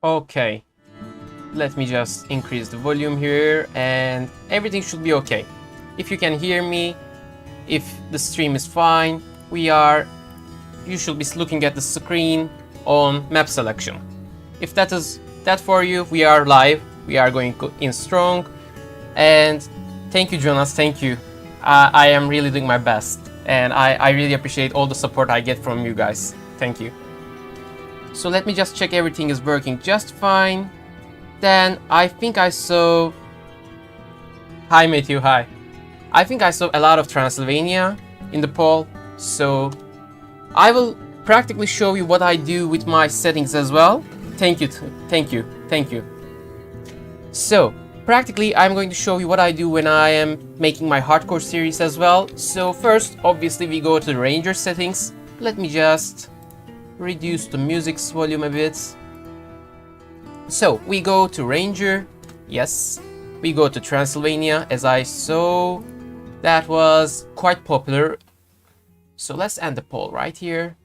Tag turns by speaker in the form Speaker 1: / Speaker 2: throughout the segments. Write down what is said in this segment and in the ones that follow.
Speaker 1: Okay, let me just increase the volume here and everything should be okay. If you can hear me, if the stream is fine, you should be looking at the screen on map selection. If that is that for you, we are live, we are going in strong, and thank you Jonas, thank you. I am really doing my best, and I really appreciate all the support I get from you guys. Thank you. So let me just check everything is working just fine. Then I think I saw... Hi Matthew, hi. I think I saw a lot of Transylvania in the poll, so I will practically show you what I do with my settings as well. Thank you, thank you, thank you. So practically I'm going to show you what I do when I am making my hardcore series as well. So first, obviously we go to the Ranger settings. Let me just reduce the music's volume a bit. So we go to Ranger, yes. We go to Transylvania, as I saw that was quite popular. So let's end the poll right here.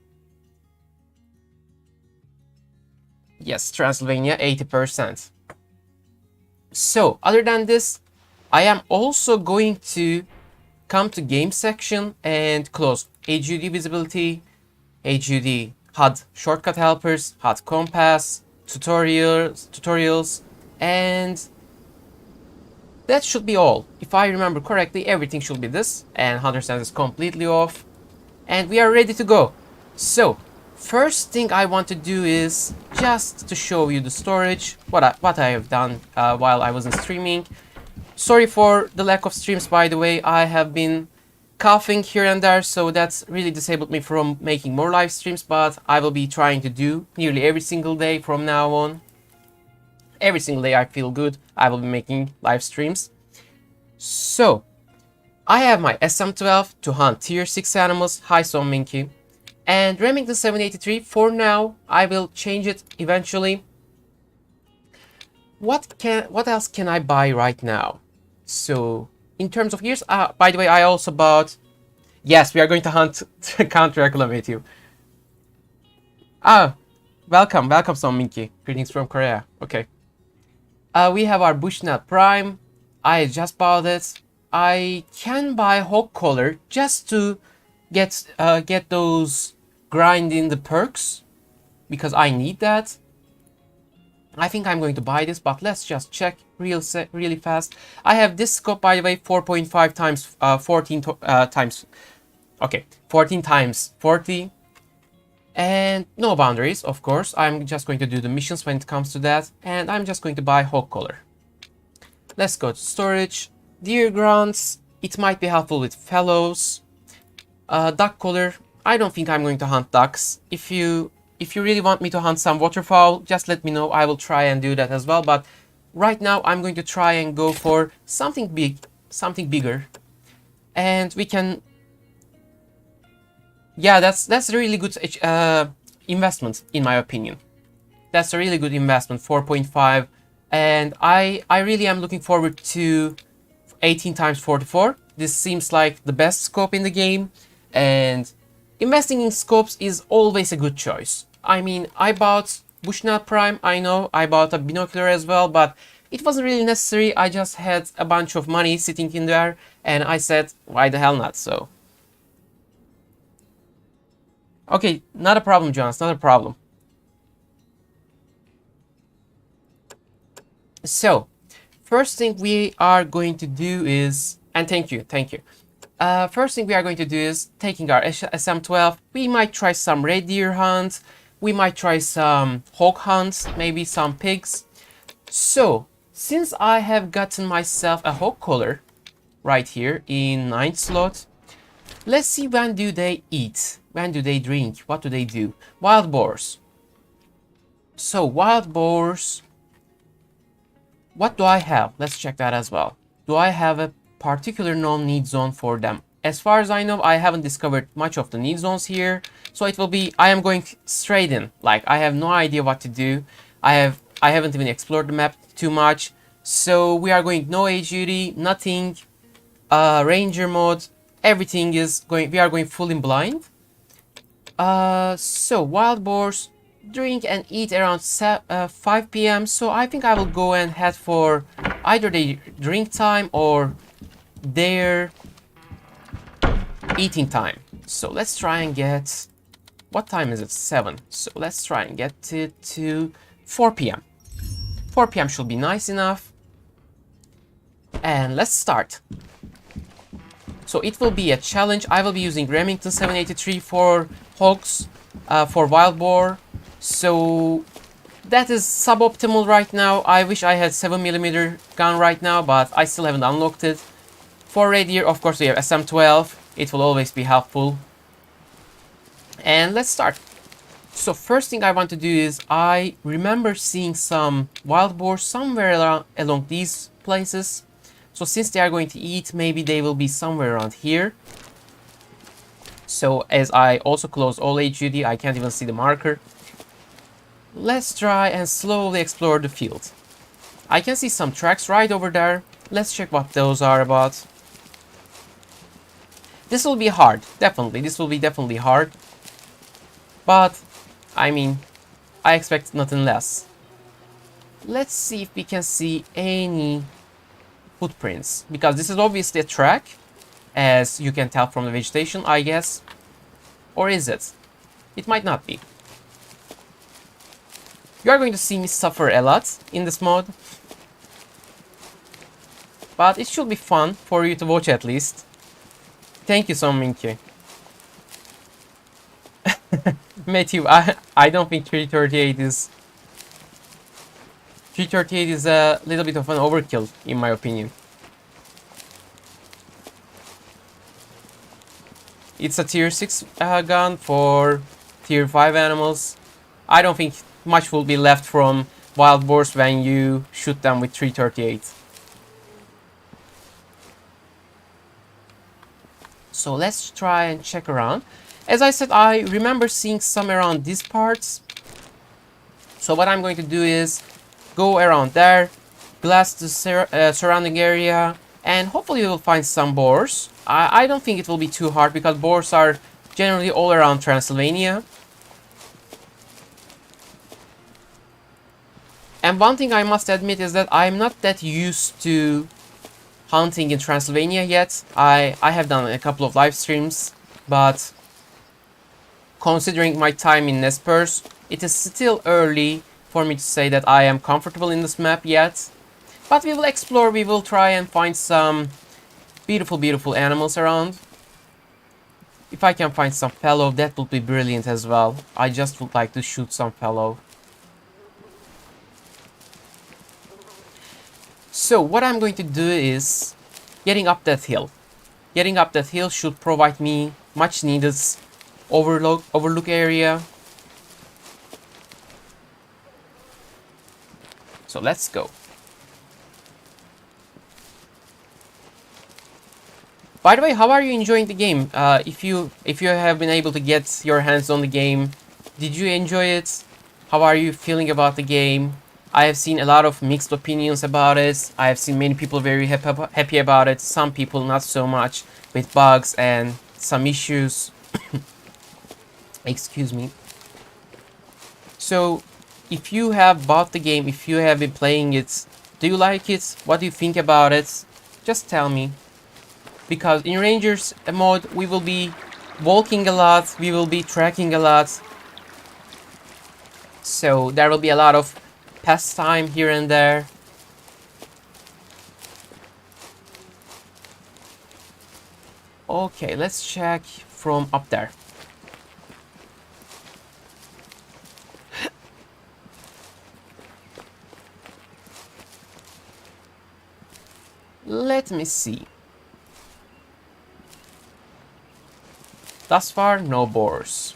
Speaker 1: Yes, Transylvania, 80%. So other than this, I am also going to come to game section and close HUD visibility, HUD HUD shortcut helpers, HUD compass, tutorials, and that should be all. If I remember correctly, everything should be this, and Hunter Sense is completely off, and we are ready to go. So first thing I want to do is just to show you the storage, what I have done while I wasn't streaming. Sorry for the lack of streams, by the way. I have been coughing here and there, so that's really disabled me from making more live streams, but I will be trying to do nearly every single day from now on. Every single day I feel good, I will be making live streams. So I have my SM12 to hunt tier 6 animals. Hi Son Minky. And Remington 783 for now. I will change it eventually. What else can I buy right now? So in terms of gears, by the way, I also bought... Yes, we are going to hunt Count Dracula with you. Welcome Son Minky. Greetings from Korea. Okay. We have our Bushnell Prime. I just bought it. I can buy Hog Collar just to get those grinding the perks, because I need that. I think I'm going to buy this, but let's just check really fast. I have this scope, by the way, 4.5 times 14 times. Okay, 14 times 40. And no boundaries, of course. I'm just going to do the missions when it comes to that. And I'm just going to buy Hog Collar. Let's go to storage. Deer grunts. It might be helpful with fellows. Duck Collar. I don't think I'm going to hunt ducks. If you really want me to hunt some waterfowl, just let me know. I will try and do that as well. But right now I'm going to try and go for something big, something bigger. And we can... Yeah, that's a really good investment, in my opinion. That's a really good investment, 4.5. And I really am looking forward to 18 times 44. This seems like the best scope in the game. And investing in scopes is always a good choice. I mean, I bought Bushnell Prime, I know, I bought a binocular as well, but it wasn't really necessary. I just had a bunch of money sitting in there, and I said, why the hell not, so... Okay, not a problem, Jonas, not a problem. So, first thing we are going to do is... And thank you. First thing we are going to do is taking our SM12. We might try some red deer hunts. We might try some hog hunts, maybe some pigs. So, since I have gotten myself a hog collar right here in 9th slot, let's see when do they eat, when do they drink, what do they do. Wild boars. So, wild boars, what do I have? Let's check that as well. Do I have a particular non-need zone for them? As far as I know, I haven't discovered much of the need zones here, so it will be, I am going straight in. Like, I have no idea what to do. I haven't even explored the map too much, so we are going no HUD, nothing, ranger mode, everything is going, we are going full in blind. So wild boars, drink and eat around 5 p.m. So I think I will go and head for either the drink time or their eating time. So let's try and get... What time is it? 7. So let's try and get it to 4 p.m. 4 p.m. should be nice enough. And let's start. So it will be a challenge. I will be using Remington 783 for hogs, for wild boar. So that is suboptimal right now. I wish I had 7mm gun right now, but I still haven't unlocked it. For red deer, of course, we have SM12. It will always be helpful. And let's start. So first thing I want to do is, I remember seeing some wild boar somewhere along these places. So since they are going to eat, maybe they will be somewhere around here. So as I also close all HUD, I can't even see the marker. Let's try and slowly explore the field. I can see some tracks right over there. Let's check what those are about. This will be hard, definitely. This will be definitely hard. But, I mean, I expect nothing less. Let's see if we can see any footprints. Because this is obviously a track, as you can tell from the vegetation, I guess. Or is it? It might not be. You are going to see me suffer a lot in this mode. But it should be fun for you to watch at least. Thank you so Minky. Matthew, I don't think 338 is... 338 is a little bit of an overkill, in my opinion. It's a tier 6 gun for tier 5 animals. I don't think much will be left from wild boars when you shoot them with 338. So let's try and check around. As I said, I remember seeing some around these parts. So what I'm going to do is go around there, glass the surrounding area, and hopefully we'll find some boars. I don't think it will be too hard because boars are generally all around Transylvania. And one thing I must admit is that I'm not that used to hunting in Transylvania yet. I have done a couple of live streams, but considering my time in Nez Perce, it is still early for me to say that I am comfortable in this map yet. But we will explore, we will try and find some beautiful, beautiful animals around. If I can find some fallow, that would be brilliant as well. I just would like to shoot some fallow. So what I'm going to do is getting up that hill. Getting up that hill should provide me much needed overlook area. So let's go. By the way, how are you enjoying the game? If you have been able to get your hands on the game, did you enjoy it? How are you feeling about the game? I have seen a lot of mixed opinions about it. I have seen many people very happy about it. Some people not so much, with bugs and some issues. Excuse me. So, if you have bought the game, if you have been playing it, do you like it? What do you think about it? Just tell me. Because in Rangers mode, we will be walking a lot, we will be tracking a lot. So, there will be a lot of pastime here and there. Okay, let's check from up there. Let me see. Thus far, no boars.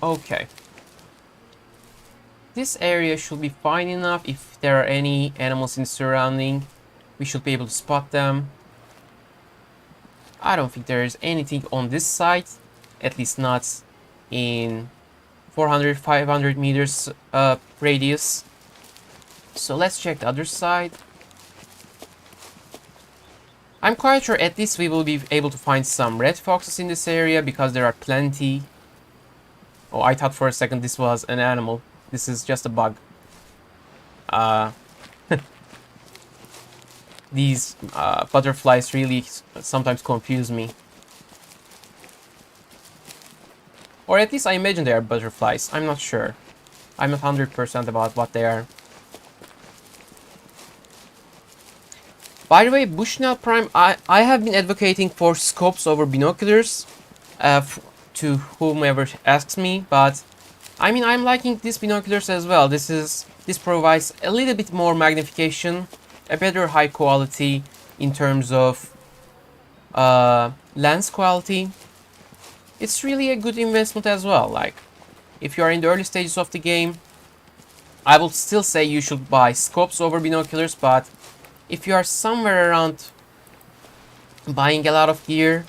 Speaker 1: Okay. This area should be fine enough. If there are any animals in the surrounding, we should be able to spot them. I don't think there is anything on this side, at least not in 400, 500 meters radius. So let's check the other side. I'm quite sure at least we will be able to find some red foxes in this area because there are plenty. Oh, I thought for a second this was an animal. This is just a bug. These butterflies really sometimes confuse me. Or at least I imagine they are butterflies. I'm not sure. I'm not 100% about what they are. By the way, Bushnell Prime, I have been advocating for scopes over binoculars to whomever asks me, but I mean, I'm liking these binoculars as well. This provides a little bit more magnification, a better high quality in terms of lens quality. It's really a good investment as well. Like, if you are in the early stages of the game, I will still say you should buy scopes over binoculars, but if you are somewhere around buying a lot of gear,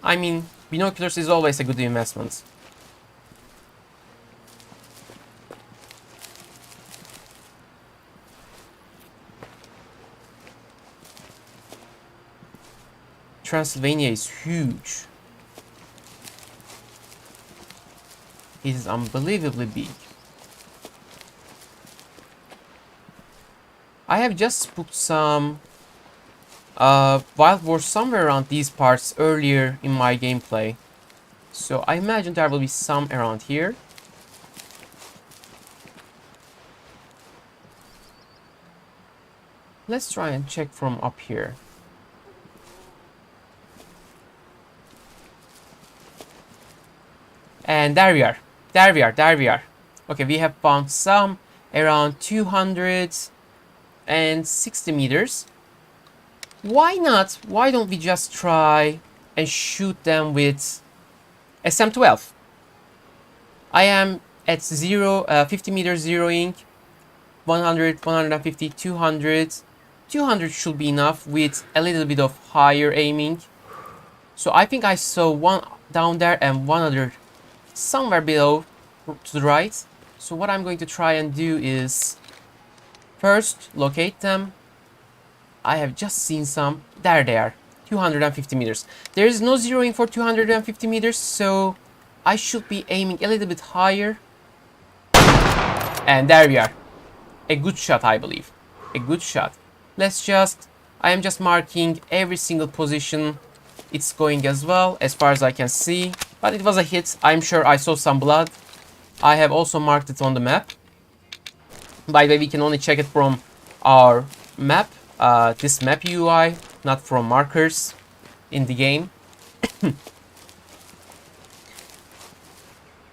Speaker 1: I mean, binoculars is always a good investment. Transylvania is huge. It is unbelievably big. I have just spooked some wild boars somewhere around these parts earlier in my gameplay. So I imagine there will be some around here. Let's try and check from up here. And there we are. There we are. There we are. Okay, we have found some around 260 meters. Why not? Why don't we just try and shoot them with SM-12? I am at 50 meters zeroing, 100, 150, 200. 200 should be enough with a little bit of higher aiming. So I think I saw one down there and one other somewhere below to the right. So what I'm going to try and do is first locate them. I have just seen some. There they are. 250 meters. There is no zeroing for 250 meters, so I should be aiming a little bit higher. And there we are. A good shot, I believe. A good shot. I am just marking every single position it's going as well, as far as I can see. But it was a hit. I'm sure I saw some blood. I have also marked it on the map. By the way, we can only check it from our map. This map UI, not from markers in the game.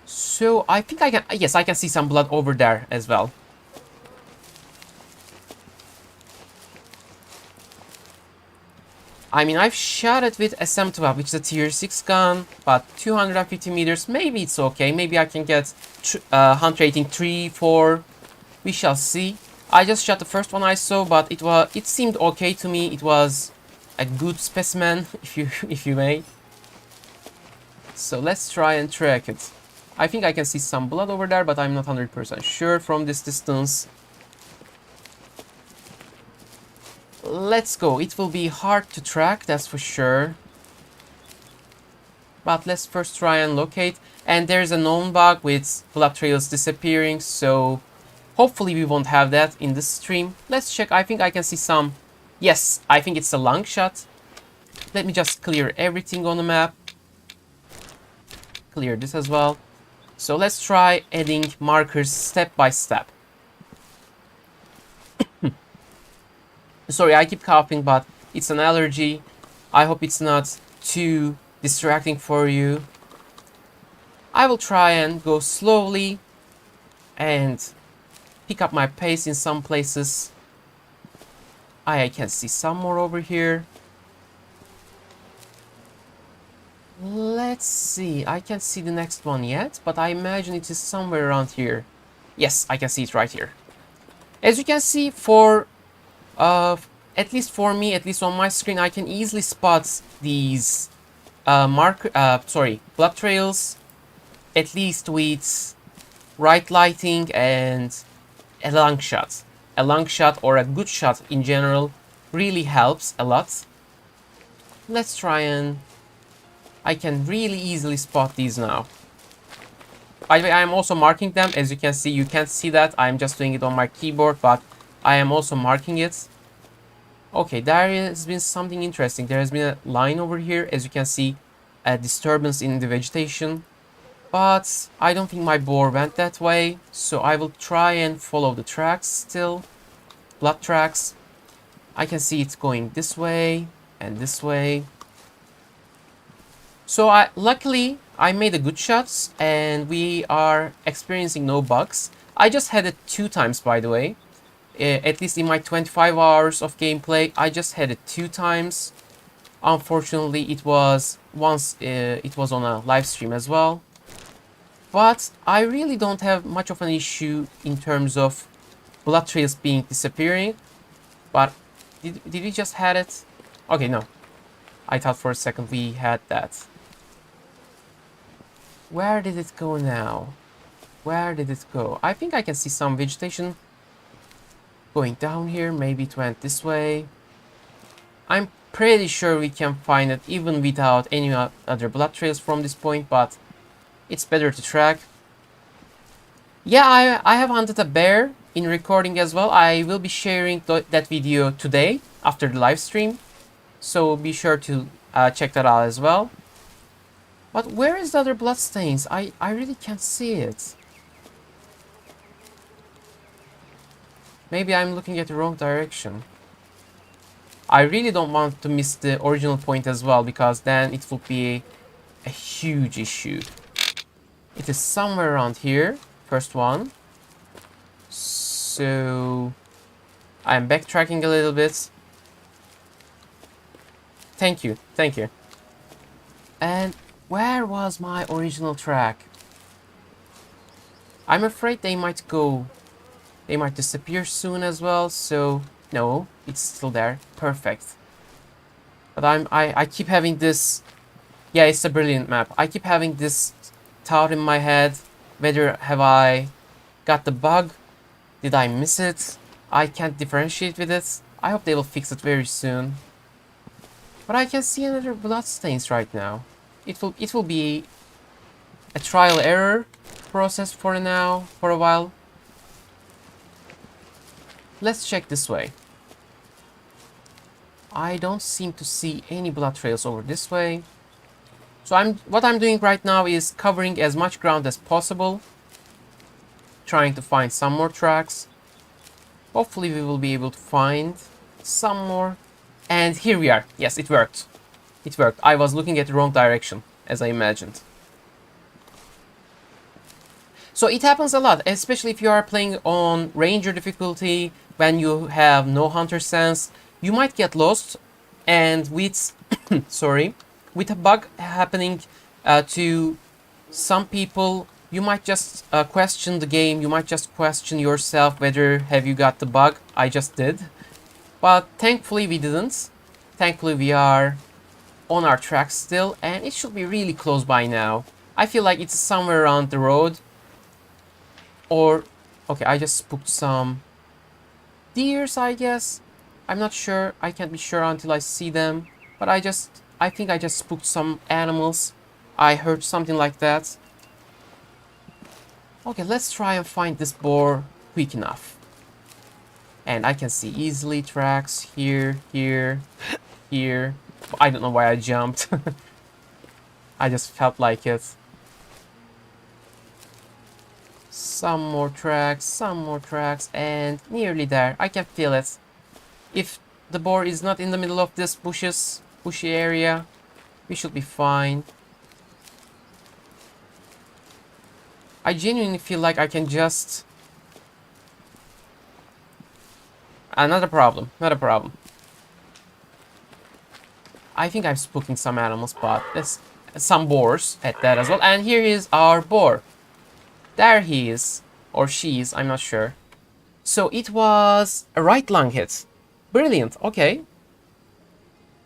Speaker 1: So I think I can, yes, I can see some blood over there as well. I mean, I've shot it with SM-12, which is a tier 6 gun, but 250 meters, maybe it's okay. Maybe I can get hunt rating 3, 4. We shall see. I just shot the first one I saw, but it seemed okay to me. It was a good specimen, if you may. So let's try and track it. I think I can see some blood over there, but I'm not 100% sure from this distance. Let's go. It will be hard to track, that's for sure. But let's first try and locate. And there's a known bug with blood trails disappearing, so hopefully we won't have that in this stream. Let's check. I think I can see some. Yes, I think it's a long shot. Let me just clear everything on the map. Clear this as well. So let's try adding markers step by step. Sorry, I keep coughing, but it's an allergy. I hope it's not too distracting for you. I will try and go slowly and pick up my pace in some places. I can see some more over here. Let's see. I can't see the next one yet, but I imagine it is somewhere around here. Yes, I can see it right here. As you can see, for at least for me, at least on my screen, I can easily spot these blood trails at least with right lighting and a long shot. A long shot or a good shot in general really helps a lot. Let's try and... I can really easily spot these now. By the way, I am also marking them. As you can see, you can't see that. I'm just doing it on my keyboard, but I am also marking it. Okay, there has been something interesting. There has been a line over here. As you can see, a disturbance in the vegetation. But I don't think my boar went that way. So I will try and follow the tracks still. Blood tracks. I can see it's going this way and this way. So luckily I made a good shots and we are experiencing no bugs. I just had it 2 times, by the way. At least in my 25 hours of gameplay, I just had it 2 times. Unfortunately, it was once it was on a live stream as well. But I really don't have much of an issue in terms of blood trails disappearing. But did we just had it? Okay, no. I thought for a second we had that. Where did it go now? Where did it go? I think I can see some vegetation going down here. Maybe it went this way. I'm pretty sure we can find it even without any other blood trails from this point, but it's better to track. Yeah, I have hunted a bear in recording as well. I will be sharing that video today after the live stream, so be sure to check that out as well. But where is the other blood stains? I really can't see it. Maybe I'm looking at the wrong direction. I really don't want to miss the original point as well, because then it will be a huge issue. It is somewhere around here. First one. So I'm backtracking a little bit. Thank you, thank you. And where was my original track? I'm afraid they might disappear soon as well, so no, it's still there. Perfect. But I keep having this... Yeah, it's a brilliant map. I keep having this thought in my head. Whether have I got the bug? Did I miss it? I can't differentiate with it. I hope they will fix it very soon. But I can see another bloodstains right now. It will be a trial error process for now, for a while. Let's check this way. I don't seem to see any blood trails over this way. So what I'm doing right now is covering as much ground as possible. Trying to find some more tracks. Hopefully we will be able to find some more. And here we are. Yes, it worked. It worked. I was looking at the wrong direction, as I imagined. So it happens a lot, especially if you are playing on Ranger difficulty, when you have no hunter sense. You might get lost, and with sorry, with a bug happening to some people, you might just question the game. You might just question yourself whether have you got the bug. I just did, but thankfully we didn't. Thankfully we are on our track still, and it should be really close by now. I feel like it's somewhere around the road. Or okay, I just spooked some deers, I guess. I'm not sure. I can't be sure until I see them. But I think I just spooked some animals. I heard something like that. Okay, let's try and find this boar quick enough. And I can see easily tracks here, here, here. I don't know why I jumped. I just felt like it. Some more tracks, and nearly there. I can feel it. If the boar is not in the middle of this bushy area, we should be fine. I genuinely feel like I can just... Not a problem. I think I'm spooking some animals, but there's some boars at that as well. And here is our boar. There he is, or she is, I'm not sure. So it was a right lung hit. Brilliant, okay.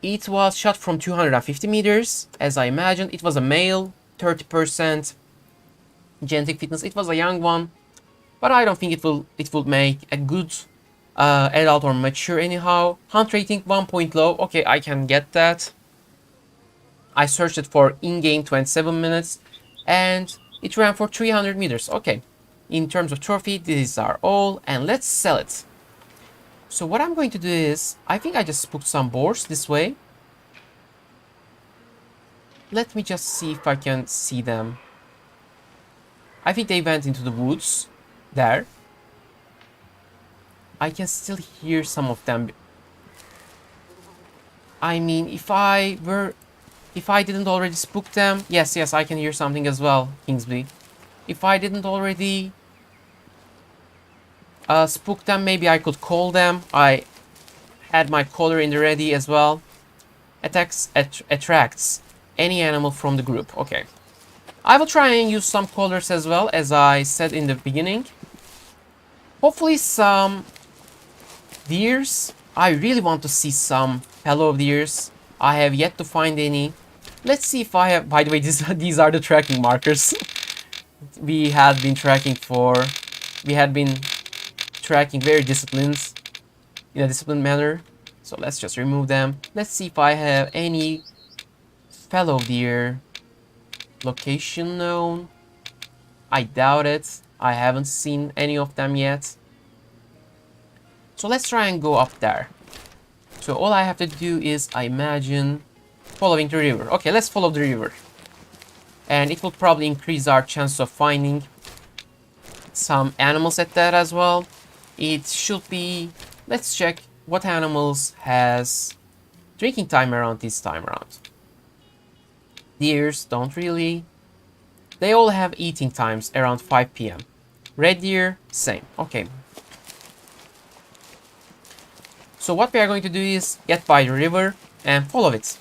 Speaker 1: It was shot from 250 meters, as I imagined. It was a male, 30%. Genetic fitness, it was a young one, but I don't think it will make a good adult or mature anyhow. Hunt rating 1 point low. Okay, I can get that. I searched it for in-game 27 minutes and it ran for 300 meters. Okay, in terms of trophy, these are all, and let's sell it. So what I'm going to do is, I think I just spooked some boars this way. Let me just see if I can see them. I think they went into the woods there. I can still hear some of them. I mean, if I didn't already spook them, yes, I can hear something as well, Kingsley. If I didn't already spook them, maybe I could call them. I had my caller in the ready as well. Attracts any animal from the group. Okay. I will try and use some callers as well, as I said in the beginning. Hopefully some deers. I really want to see some fellow deers. I have yet to find any. Let's see if I have... By the way, these are the tracking markers. We had been tracking very disciplined, in a disciplined manner. So let's just remove them. Let's see if I have any fellow deer location known. I doubt it. I haven't seen any of them yet. So let's try and go up there. So all I have to do is, I imagine, following the river. Okay, let's follow the river. And it will probably increase our chance of finding some animals at that as well. It should be... Let's check what animals has drinking time around this time around. Deers don't really. They all have eating times around 5 p.m. Red deer, same. Okay. So what we are going to do is get by the river and follow it.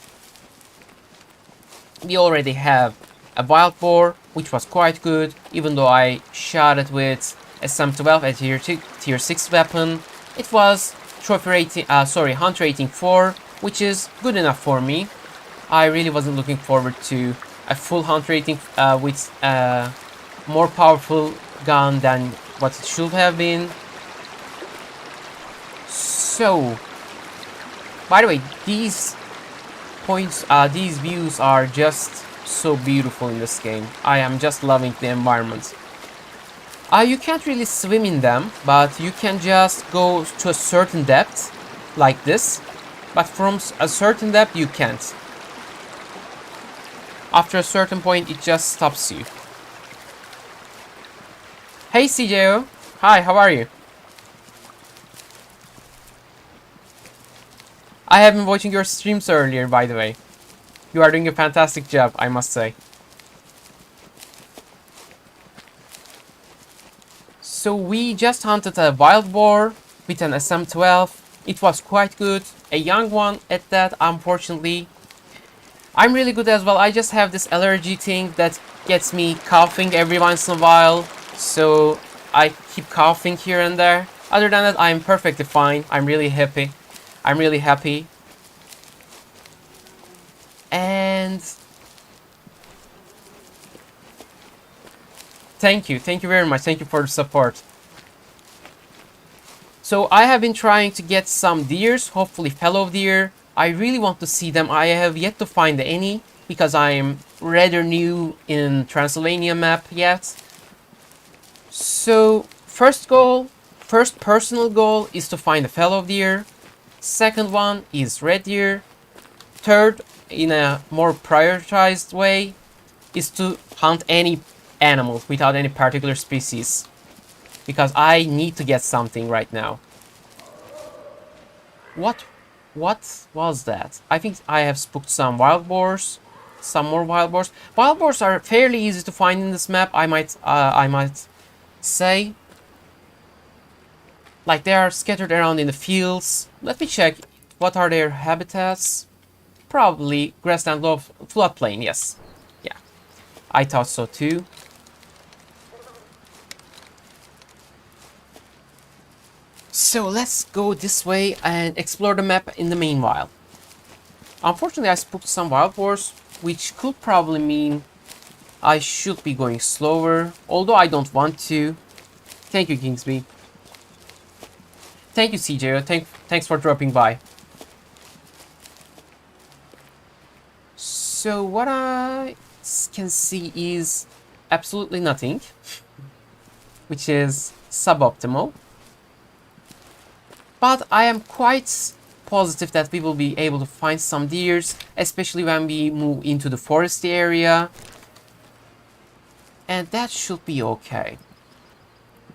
Speaker 1: We already have a wild boar, which was quite good, even though I shot it with a SM-12 at tier 6 weapon. It was trophy rating, hunt rating 4, which is good enough for me. I really wasn't looking forward to a full hunt rating with a more powerful gun than what it should have been. So, by the way, these views are just so beautiful in this game. I am just loving the environment. You can't really swim in them, but you can just go to a certain depth, like this. But from a certain depth, you can't. After a certain point, it just stops you. Hey CJO, hi, how are you? I have been watching your streams earlier, by the way. You are doing a fantastic job, I must say. So we just hunted a wild boar with an SM-12. It was quite good, a young one at that, unfortunately. I'm really good as well. I just have this allergy thing that gets me coughing every once in a while. So I keep coughing here and there. Other than that, I'm perfectly fine. I'm really happy. And thank you very much. Thank you for the support. So I have been trying to get some deers, hopefully fellow deer. I really want to see them. I have yet to find any because I'm rather new in Transylvania map yet. So first personal goal is to find a fellow deer. Second one is red deer. Third, in a more prioritized way, is to hunt any animal without any particular species. Because I need to get something right now. What was that? I think I have spooked some wild boars. Some more wild boars. Wild boars are fairly easy to find in this map, I might say. Like, they are scattered around in the fields. Let me check. What are their habitats? Probably grassland floodplain, yes. Yeah, I thought so too. So let's go this way and explore the map in the meanwhile. Unfortunately, I spooked some wild boars, which could probably mean I should be going slower, although I don't want to. Thank you, Kingsby. Thank you, CJ. Thanks for dropping by. So what I can see is absolutely nothing, which is suboptimal. But I am quite positive that we will be able to find some deers, especially when we move into the forest area. And that should be okay.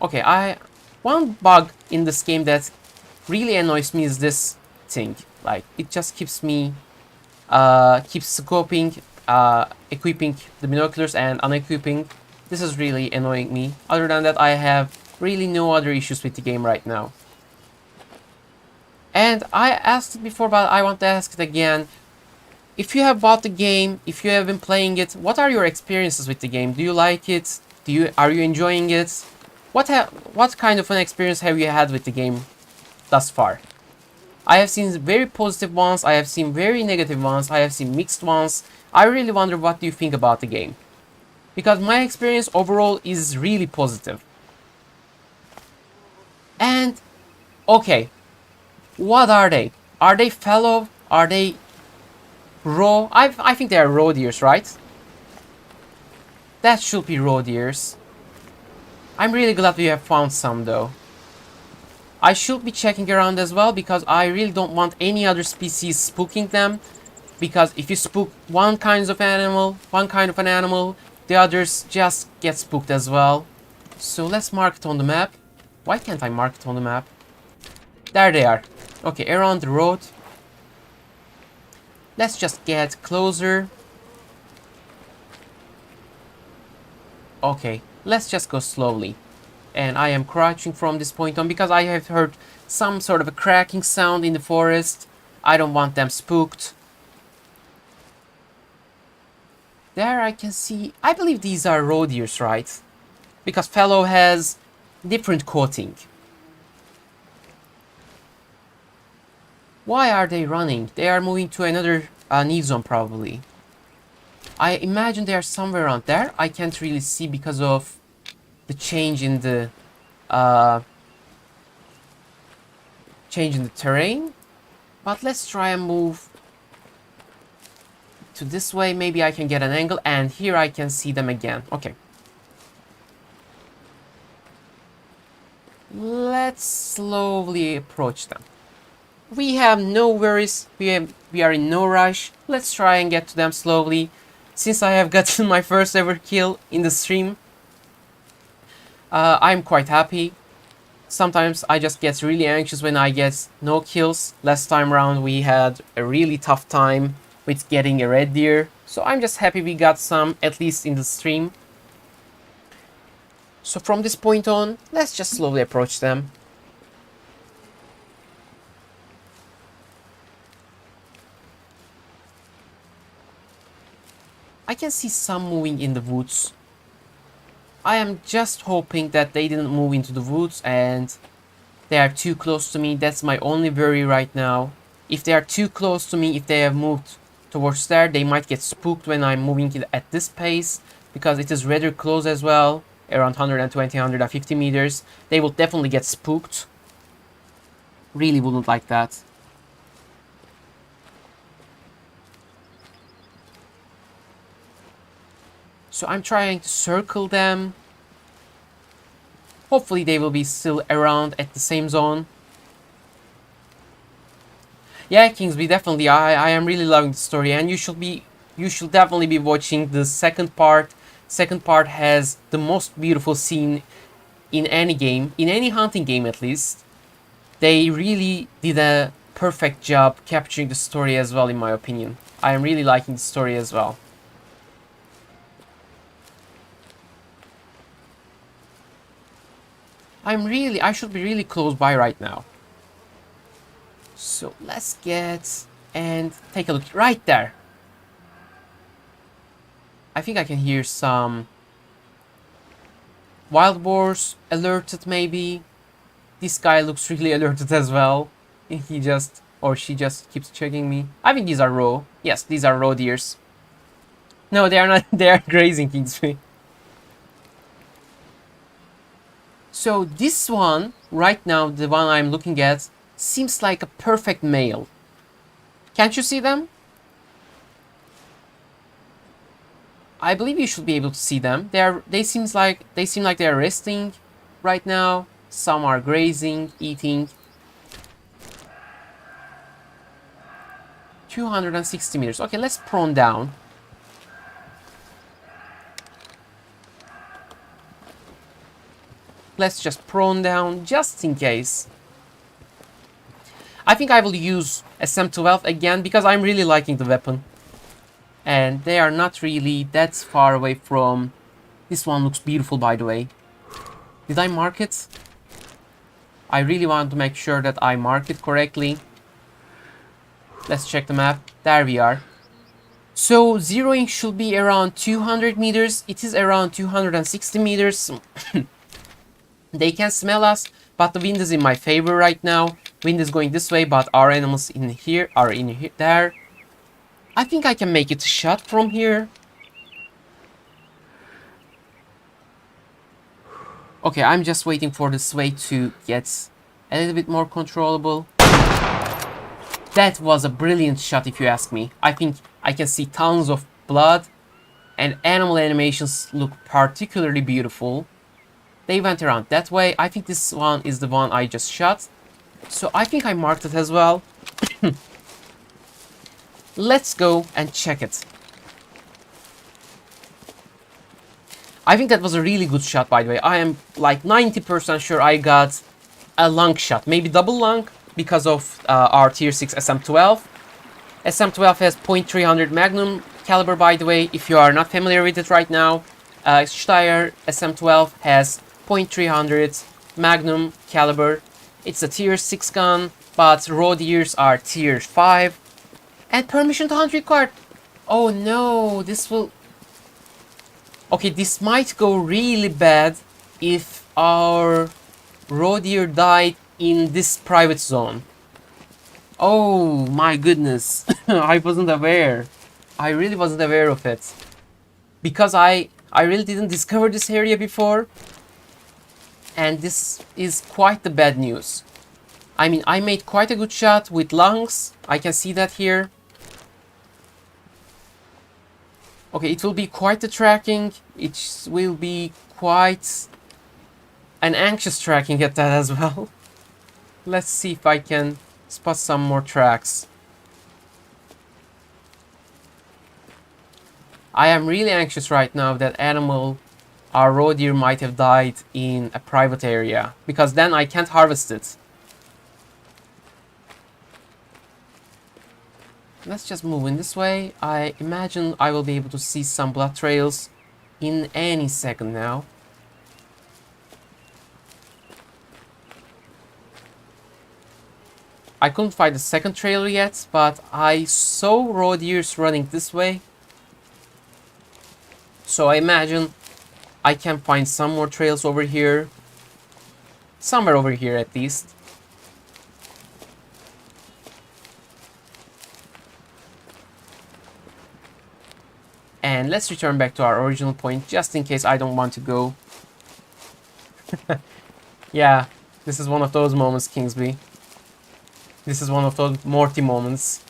Speaker 1: Okay, one bug in this game that really annoys me is this thing. Like, it just keeps me keeps scoping, equipping the binoculars and unequipping. This is really annoying me. Other than that, I have really no other issues with the game right now. And I asked it before, but I want to ask it again. If you have bought the game, if you have been playing it, what are your experiences with the game? Do you like it? Are you enjoying it? What kind of an experience have you had with the game thus far? I have seen very positive ones, I have seen very negative ones, I have seen mixed ones. I really wonder what do you think about the game. Because my experience overall is really positive. And, okay, what are they? Are they fallow? Are they raw? I think they are raw deers, right? That should be raw deers. I'm really glad we have found some though. I should be checking around as well because I really don't want any other species spooking them. Because if you spook one kind of animal, the others just get spooked as well. So let's mark it on the map. Why can't I mark it on the map? There they are. Okay, around the road. Let's just get closer. Okay, let's just go slowly. And I am crouching from this point on because I have heard some sort of a cracking sound in the forest. I don't want them spooked. There I can see, I believe these are roe deers, right? Because fallow has different coating. Why are they running? They are moving to another need zone probably. I imagine they are somewhere around there. I can't really see because of the change in the terrain. But let's try and move to this way. Maybe I can get an angle, and here I can see them again. Okay. Let's slowly approach them. We have no worries. We are in no rush. Let's try and get to them slowly. Since I have gotten my first ever kill in the stream, I'm quite happy. Sometimes I just get really anxious when I get no kills. Last time around we had a really tough time with getting a red deer. So I'm just happy we got some, at least in the stream. So from this point on, let's just slowly approach them. I can see some moving in the woods. I am just hoping that they didn't move into the woods and they are too close to me. That's my only worry right now. If they are too close to me, if they have moved towards there, they might get spooked when I'm moving it at this pace, because it is rather close as well, around 120, 150 meters. They will definitely get spooked. Really wouldn't like that. So I'm trying to circle them. Hopefully they will be still around at the same zone. Yeah, Kingsby, definitely. I am really loving the story, and you should definitely be watching the second part. Second part has the most beautiful scene in any game, in any hunting game at least. They really did a perfect job capturing the story as well, in my opinion. I am really liking the story as well. I should be really close by right now. So let's get and take a look right there. I think I can hear some wild boars alerted maybe. This guy looks really alerted as well. He just, or she just keeps checking me. I think these are raw. Yes, these are raw deers. No, they are not. They are grazing, Kingsby. So this one, right now, the one I'm looking at, seems like a perfect male. Can't you see them? I believe you should be able to see them. They seem like they are resting right now. Some are grazing, eating. 260 meters. Okay, let's prone down. Let's just prone down just in case. I think I will use SM-12 again because I'm really liking the weapon. And they are not really that far away from... This one looks beautiful, by the way. Did I mark it? I really want to make sure that I mark it correctly. Let's check the map. There we are. So zeroing should be around 200 meters. It is around 260 meters. They can smell us, but the wind is in my favor right now. Wind is going this way, but our animals in here are in here, there. I think I can make it a shot from here. Okay, I'm just waiting for the sway to get a little bit more controllable. That was a brilliant shot if you ask me. I think I can see tons of blood and animal animations look particularly beautiful. They went around that way. I think this one is the one I just shot. So I think I marked it as well. Let's go and check it. I think that was a really good shot, by the way. I am like 90% sure I got a lung shot. Maybe double lung because of our tier 6 SM-12. SM-12 has .300 Magnum caliber, by the way. If you are not familiar with it right now, Steyr SM-12 has .300 Magnum caliber. It's a tier 6 gun, but raw deers are tier 5. And permission to hunt required. Oh no, this will... Okay, this might go really bad if our raw deer died in this private zone. Oh my goodness, I wasn't aware. I really wasn't aware of it. Because I really didn't discover this area before. And this is quite the bad news. I mean, I made quite a good shot with lungs. I can see that here. Okay, it will be quite the tracking. It will be quite an anxious tracking at that as well. Let's see if I can spot some more tracks. I am really anxious right now that our raw deer might have died in a private area, because then I can't harvest it. Let's just move in this way. I imagine I will be able to see some blood trails in any second now. I couldn't find the second trail yet, but I saw raw deers running this way. So I imagine I can find some more trails over here. Somewhere over here at least. And let's return back to our original point, just in case I don't want to go. Yeah, this is one of those moments, Kingsby. This is one of those Morty moments.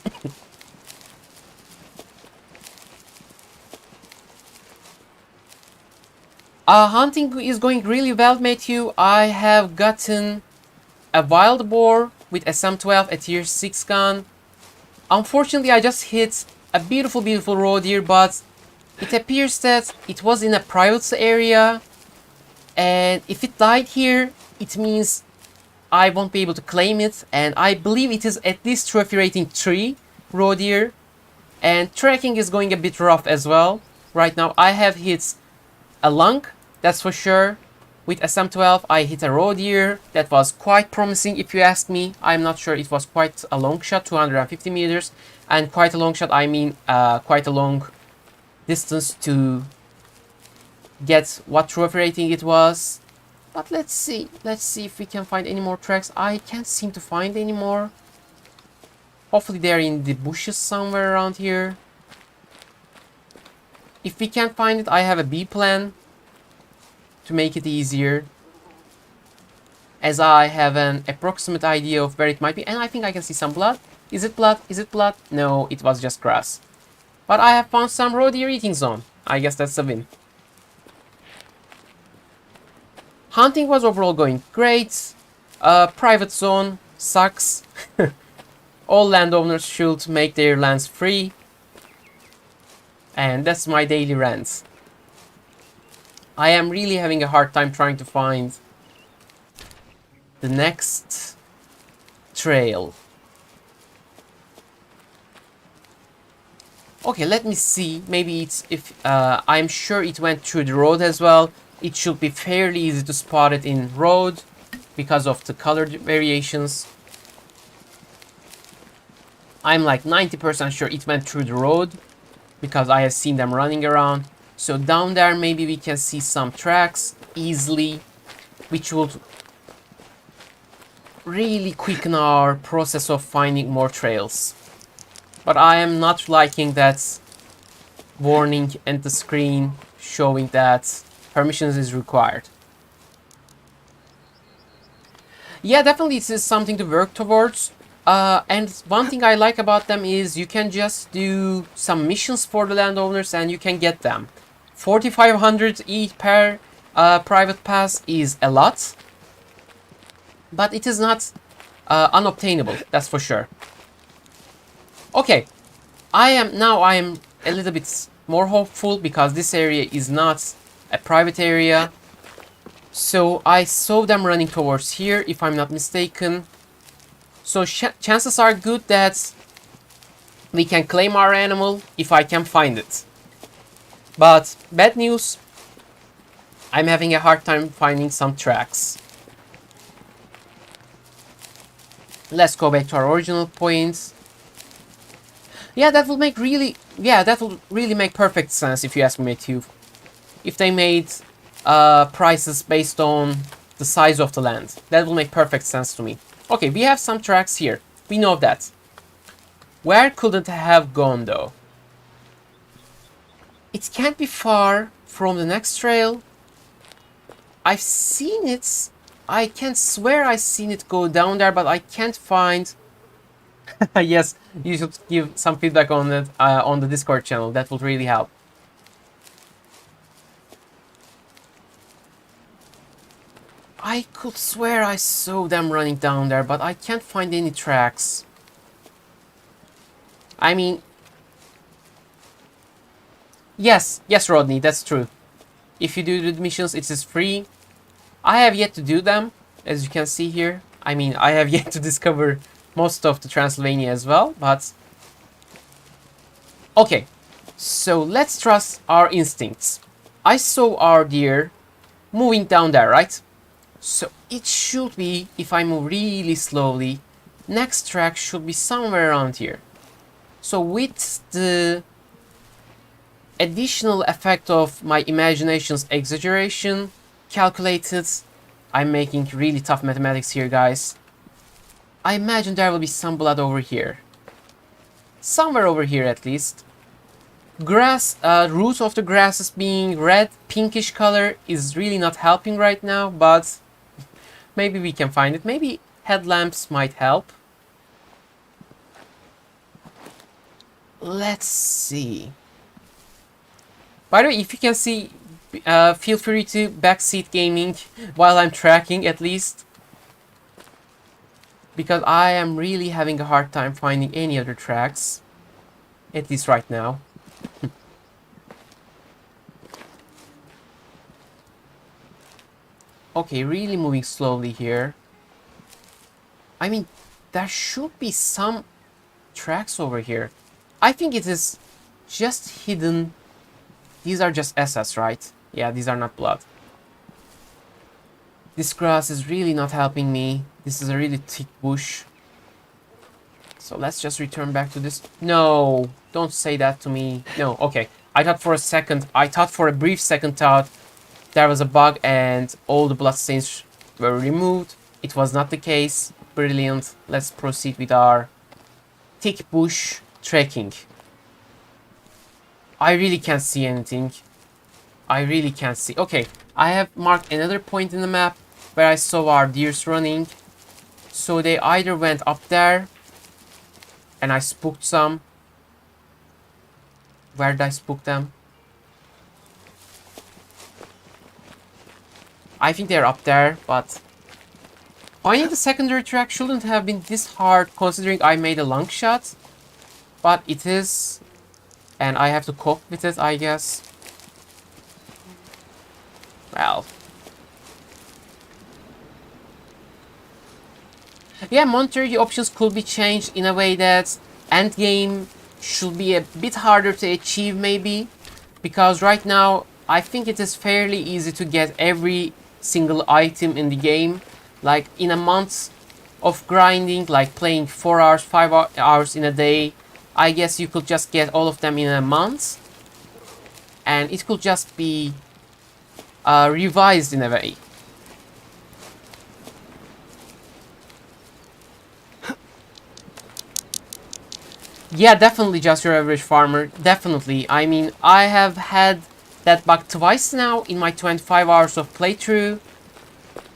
Speaker 1: Hunting is going really well, Matthew. I have gotten a wild boar with SM-12, a tier 6 gun. Unfortunately, I just hit a beautiful, beautiful raw deer, but it appears that it was in a private area. And if it died here, it means I won't be able to claim it. And I believe it is at least trophy rating 3 raw deer. And tracking is going a bit rough as well. Right now, I have hit a lung, that's for sure. With SM-12, I hit a raw deer. That was quite promising if you ask me. I'm not sure, it was quite a long shot, 250 meters. And quite a long shot, I mean quite a long distance to get what trophy rating it was. But let's see if we can find any more tracks. I can't seem to find any more. Hopefully they're in the bushes somewhere around here. If we can't find it, I have a B plan to make it easier, as I have an approximate idea of where it might be, and I think I can see some blood. Is it blood? Is it blood? No, it was just grass. But I have found some roe deer eating zone. I guess that's a win. Hunting was overall going great. Private zone sucks. All landowners should make their lands free. And that's my daily rant. I am really having a hard time trying to find the next trail. Okay, let me see. Maybe it's if I'm sure it went through the road as well. It should be fairly easy to spot it in road because of the color variations. I'm like 90% sure it went through the road because I have seen them running around. So down there maybe we can see some tracks easily, which would really quicken our process of finding more trails. But I am not liking that warning at the screen showing that permissions is required. Yeah, definitely this is something to work towards. And one thing I like about them is you can just do some missions for the landowners and you can get them. 4,500 each per private pass is a lot, but it is not unobtainable, that's for sure. Okay, I am a little bit more hopeful because this area is not a private area. So I saw them running towards here, if I'm not mistaken. So chances are good that we can claim our animal if I can find it. But bad news, I'm having a hard time finding some tracks. Let's go back to our original point. Yeah, that will really make perfect sense if you ask me to. If they made prices based on the size of the land, that will make perfect sense to me. Okay, we have some tracks here. We know that. Where could it have gone though? It can't be far from the next trail. I've seen it. I can swear I've seen it go down there, but I can't find. Yes, you should give some feedback on it on the Discord channel. That would really help. I could swear I saw them running down there, but I can't find any tracks. I mean, yes, Rodney, that's true. If you do the missions, it is free. I have yet to do them, as you can see here. I mean, I have yet to discover most of the Transylvania as well, but... Okay, so let's trust our instincts. I saw our deer moving down there, right? So it should be, if I move really slowly, next track should be somewhere around here. So with the additional effect of my imagination's exaggeration calculated, I'm making really tough mathematics here, guys. I imagine there will be some blood over here. Somewhere over here at least. Grass, roots of the grasses being red, pinkish color is really not helping right now, but maybe we can find it. Maybe headlamps might help. Let's see. By the way, if you can see, feel free to backseat gaming while I'm tracking at least. Because I am really having a hard time finding any other tracks. At least right now. Okay, really moving slowly here. I mean, there should be some tracks over here. I think it is just hidden. These are just SS, right? Yeah, these are not blood. This grass is really not helping me. This is a really thick bush. So let's just return back to this. No, don't say that to me. No, okay. I thought for a brief second there was a bug and all the bloodstains were removed. It was not the case. Brilliant. Let's proceed with our thick bush trekking. I really can't see anything. I really can't see. Okay, I have marked another point in the map where I saw our deers running. So they either went up there and I spooked some. Where did I spook them? I think they're up there, but finding the secondary track shouldn't have been this hard considering I made a long shot. But it is, and I have to cope with it, I guess. Well. Yeah, monetary options could be changed in a way that endgame should be a bit harder to achieve maybe. Because right now, I think it is fairly easy to get every single item in the game. Like in a month of grinding, like playing 4 hours, 5 hours in a day, I guess you could just get all of them in a month. And it could just be revised in a way. Yeah, definitely just your average farmer. Definitely. I mean, I have had that bug twice now in my 25 hours of playthrough.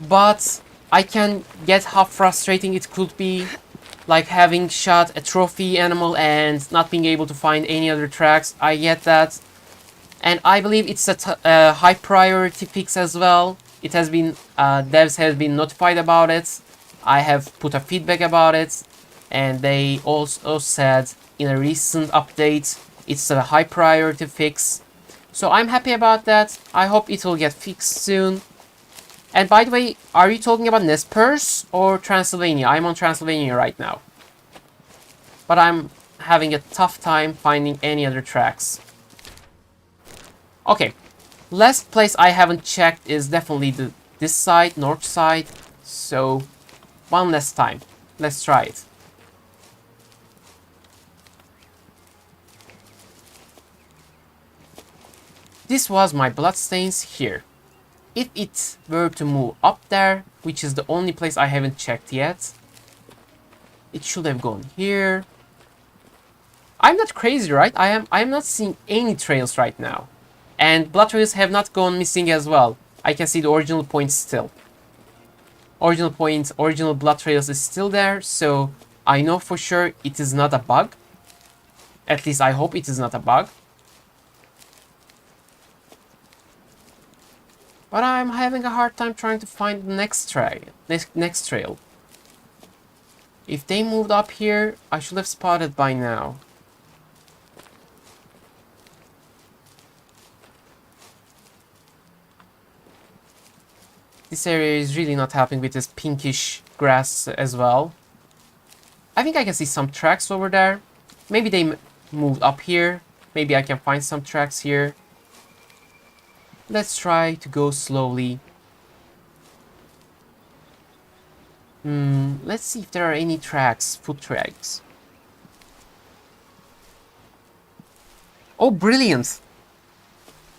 Speaker 1: But I can get how frustrating it could be. Like having shot a trophy animal and not being able to find any other tracks. I get that. And I believe it's a high priority fix as well. It has been, devs have been notified about it. I have put a feedback about it. And they also said in a recent update, it's a high priority fix. So I'm happy about that. I hope it will get fixed soon. And by the way, are you talking about Nez Perce or Transylvania? I'm on Transylvania right now. But I'm having a tough time finding any other tracks. Okay, last place I haven't checked is definitely this side, north side. So, one last time. Let's try it. This was my bloodstains here. If it were to move up there, which is the only place I haven't checked yet, it should have gone here. I'm not crazy, right? I am not seeing any trails right now. And blood trails have not gone missing as well. I can see the original points still. Original points, original blood trails is still there, so I know for sure it is not a bug. At least I hope it is not a bug. But I'm having a hard time trying to find the next trail. If they moved up here, I should have spotted by now. This area is really not helping with this pinkish grass as well. I think I can see some tracks over there. Maybe they moved up here. Maybe I can find some tracks here. Let's try to go slowly. Let's see if there are any tracks, foot tracks. Oh, brilliant!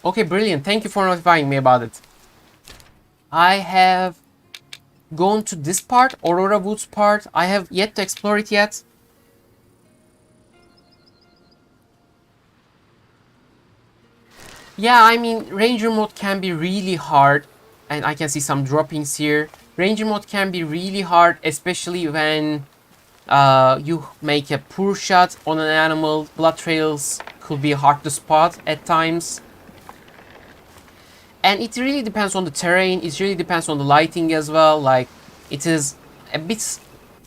Speaker 1: Okay, brilliant. Thank you for notifying me about it. I have gone to this part, Aurora Woods part. I have yet to explore it yet. Yeah, I mean, Ranger mode can be really hard. And I can see some droppings here. Ranger mode can be really hard, especially when you make a poor shot on an animal. Blood trails could be hard to spot at times. And it really depends on the terrain. It really depends on the lighting as well. Like, it is a bit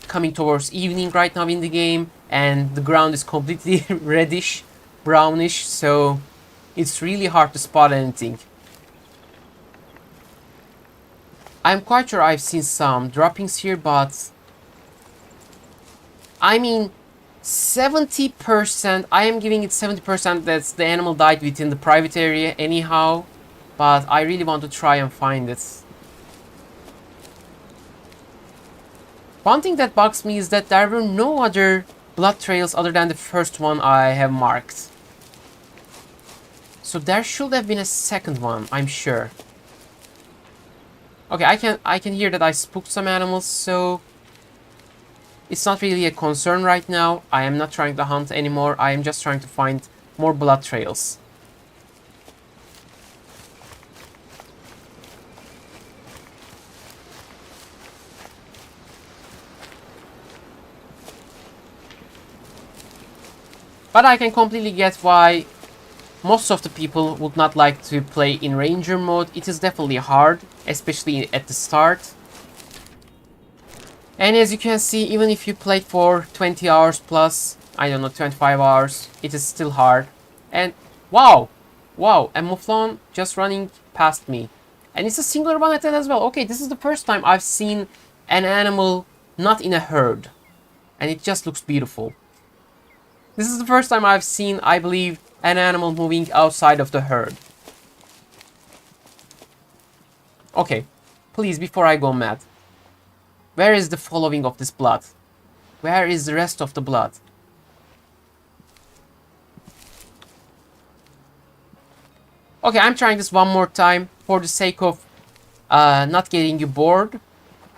Speaker 1: coming towards evening right now in the game. And the ground is completely reddish, brownish. So it's really hard to spot anything. I'm quite sure I've seen some droppings here, but I mean 70%, I am giving it 70% that the animal died within the private area anyhow, but I really want to try and find it. One thing that bugs me is that there were no other blood trails other than the first one I have marked. So there should have been a second one, I'm sure. Okay, I can hear that I spooked some animals, so it's not really a concern right now. I am not trying to hunt anymore. I am just trying to find more blood trails. But I can completely get why most of the people would not like to play in Ranger mode. It is definitely hard, especially at the start. And as you can see, even if you played for 20 hours plus, I don't know, 25 hours, it is still hard. And wow, wow, a mouflon just running past me. And it's a singular one at that as well. Okay, this is the first time I've seen an animal not in a herd. And it just looks beautiful. This is the first time I've seen, I believe, an animal moving outside of the herd. Okay, please, before I go mad. Where is the following of this blood? Where is the rest of the blood? Okay, I'm trying this one more time for the sake of not getting you bored.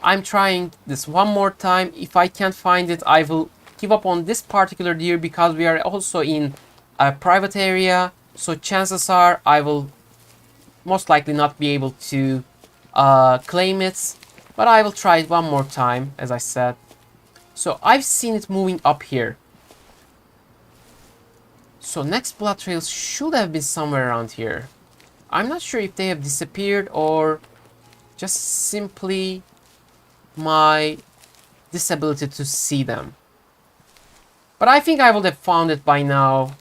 Speaker 1: I'm trying this one more time. If I can't find it, I will give up on this particular deer because we are also in a private area. So chances are I will most likely not be able to claim it. But I will try it one more time, as I said. So I've seen it moving up here. So next blood trails should have been somewhere around here. I'm not sure if they have disappeared or just simply my disability to see them. But I think I would have found it by now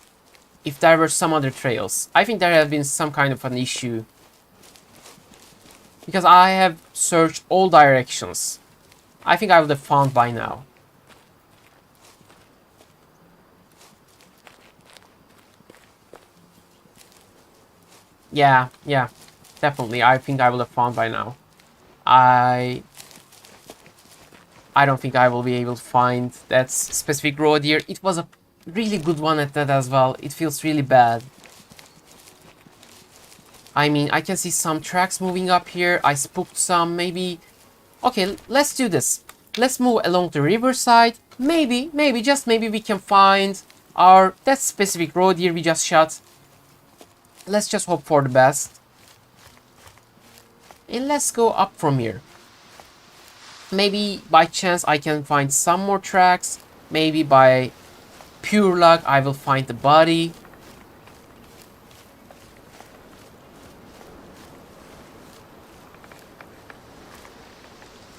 Speaker 1: if there were some other trails. I think there have been some kind of an issue. Because I have searched all directions. I think I would have found by now. Yeah, definitely. I think I will have found by now. I don't think I will be able to find that specific roe deer. It was a really good one at that as well. It feels really bad. I mean, I can see some tracks moving up here. I spooked some, maybe. Okay, let's do this. Let's move along the riverside. Maybe, just maybe we can find that specific roe deer we just shot. Let's just hope for the best. And let's go up from here. Maybe by chance I can find some more tracks. Maybe by pure luck I will find the body.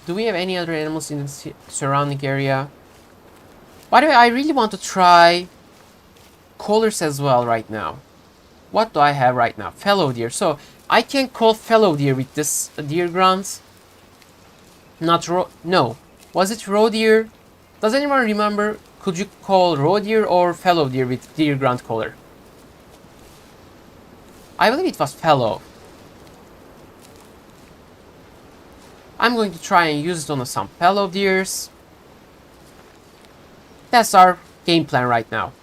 Speaker 1: Do we have any other animals in the surrounding area? By the way, I really want to try collars as well right now. What do I have right now? Fallow deer. So I can call fallow deer with this deer grunt. Not no. Was it roe deer? Does anyone remember? Could you call roe deer or fallow deer with deer grunt collar? I believe it was fallow. I'm going to try and use it on some fallow deers. That's our game plan right now.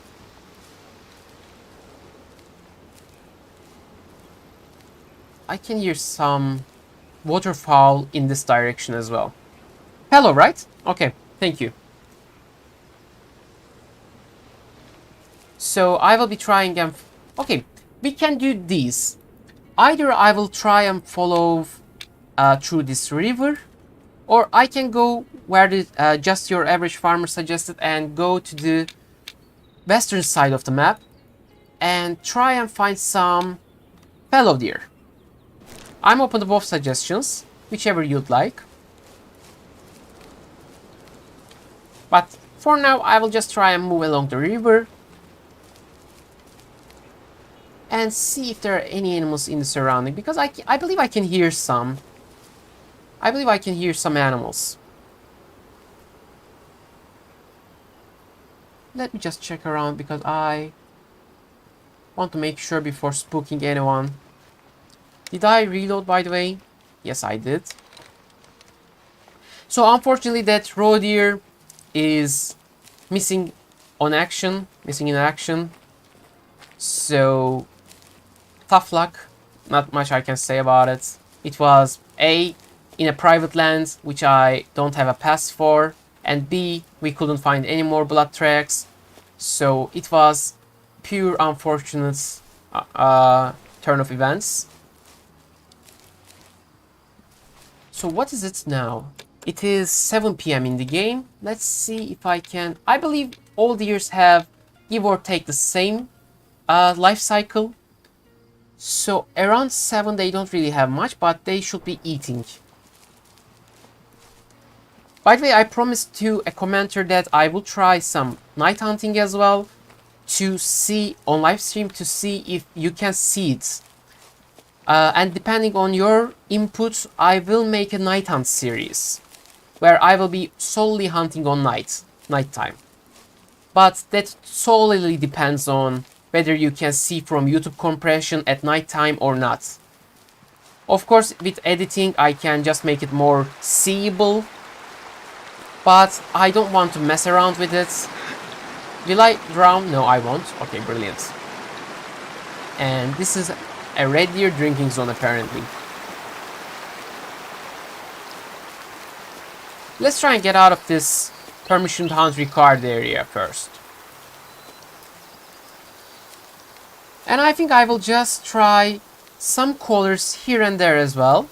Speaker 1: I can hear some waterfowl in this direction as well. Fallow, right? Okay, thank you. So I will be trying and... Okay, we can do these. Either I will try and follow through this river, or I can go where the just your average farmer suggested and go to the western side of the map and try and find some fallow deer. I'm open to both suggestions, whichever you'd like. But for now, I will just try and move along the river and see if there are any animals in the surrounding, because I believe I can hear some. I believe I can hear some animals. Let me just check around because I want to make sure before spooking anyone. Did I reload, by the way? Yes, I did. So unfortunately that roe deer is missing in action. So tough luck. Not much I can say about it. It was A, in a private land, which I don't have a pass for, and B, we couldn't find any more blood tracks. So it was pure unfortunate turn of events. So what is it now? It is 7 PM in the game. Let's see if I can... I believe all deers have give or take the same life cycle. So around 7 they don't really have much, but they should be eating. By the way, I promised to a commenter that I will try some night hunting as well, to see on live stream, to see if you can see it. And depending on your input, I will make a night hunt series where I will be solely hunting on nighttime. But that solely depends on whether you can see from YouTube compression at nighttime or not. Of course, with editing, I can just make it more seeable, but I don't want to mess around with it. Will I drown? No, I won't. Okay, brilliant. And this is a red deer drinking zone, apparently. Let's try and get out of this permission to hunt required area first. And I think I will just try some colors here and there as well.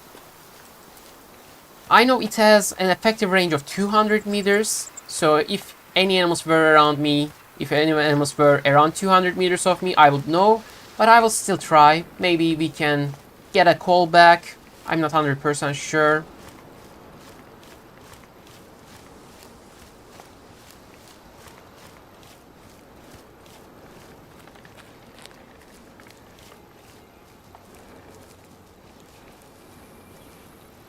Speaker 1: I know it has an effective range of 200 meters, so if any animals were around me, if any animals were around 200 meters of me, I would know, but I will still try. Maybe we can get a call back. I'm not 100% sure.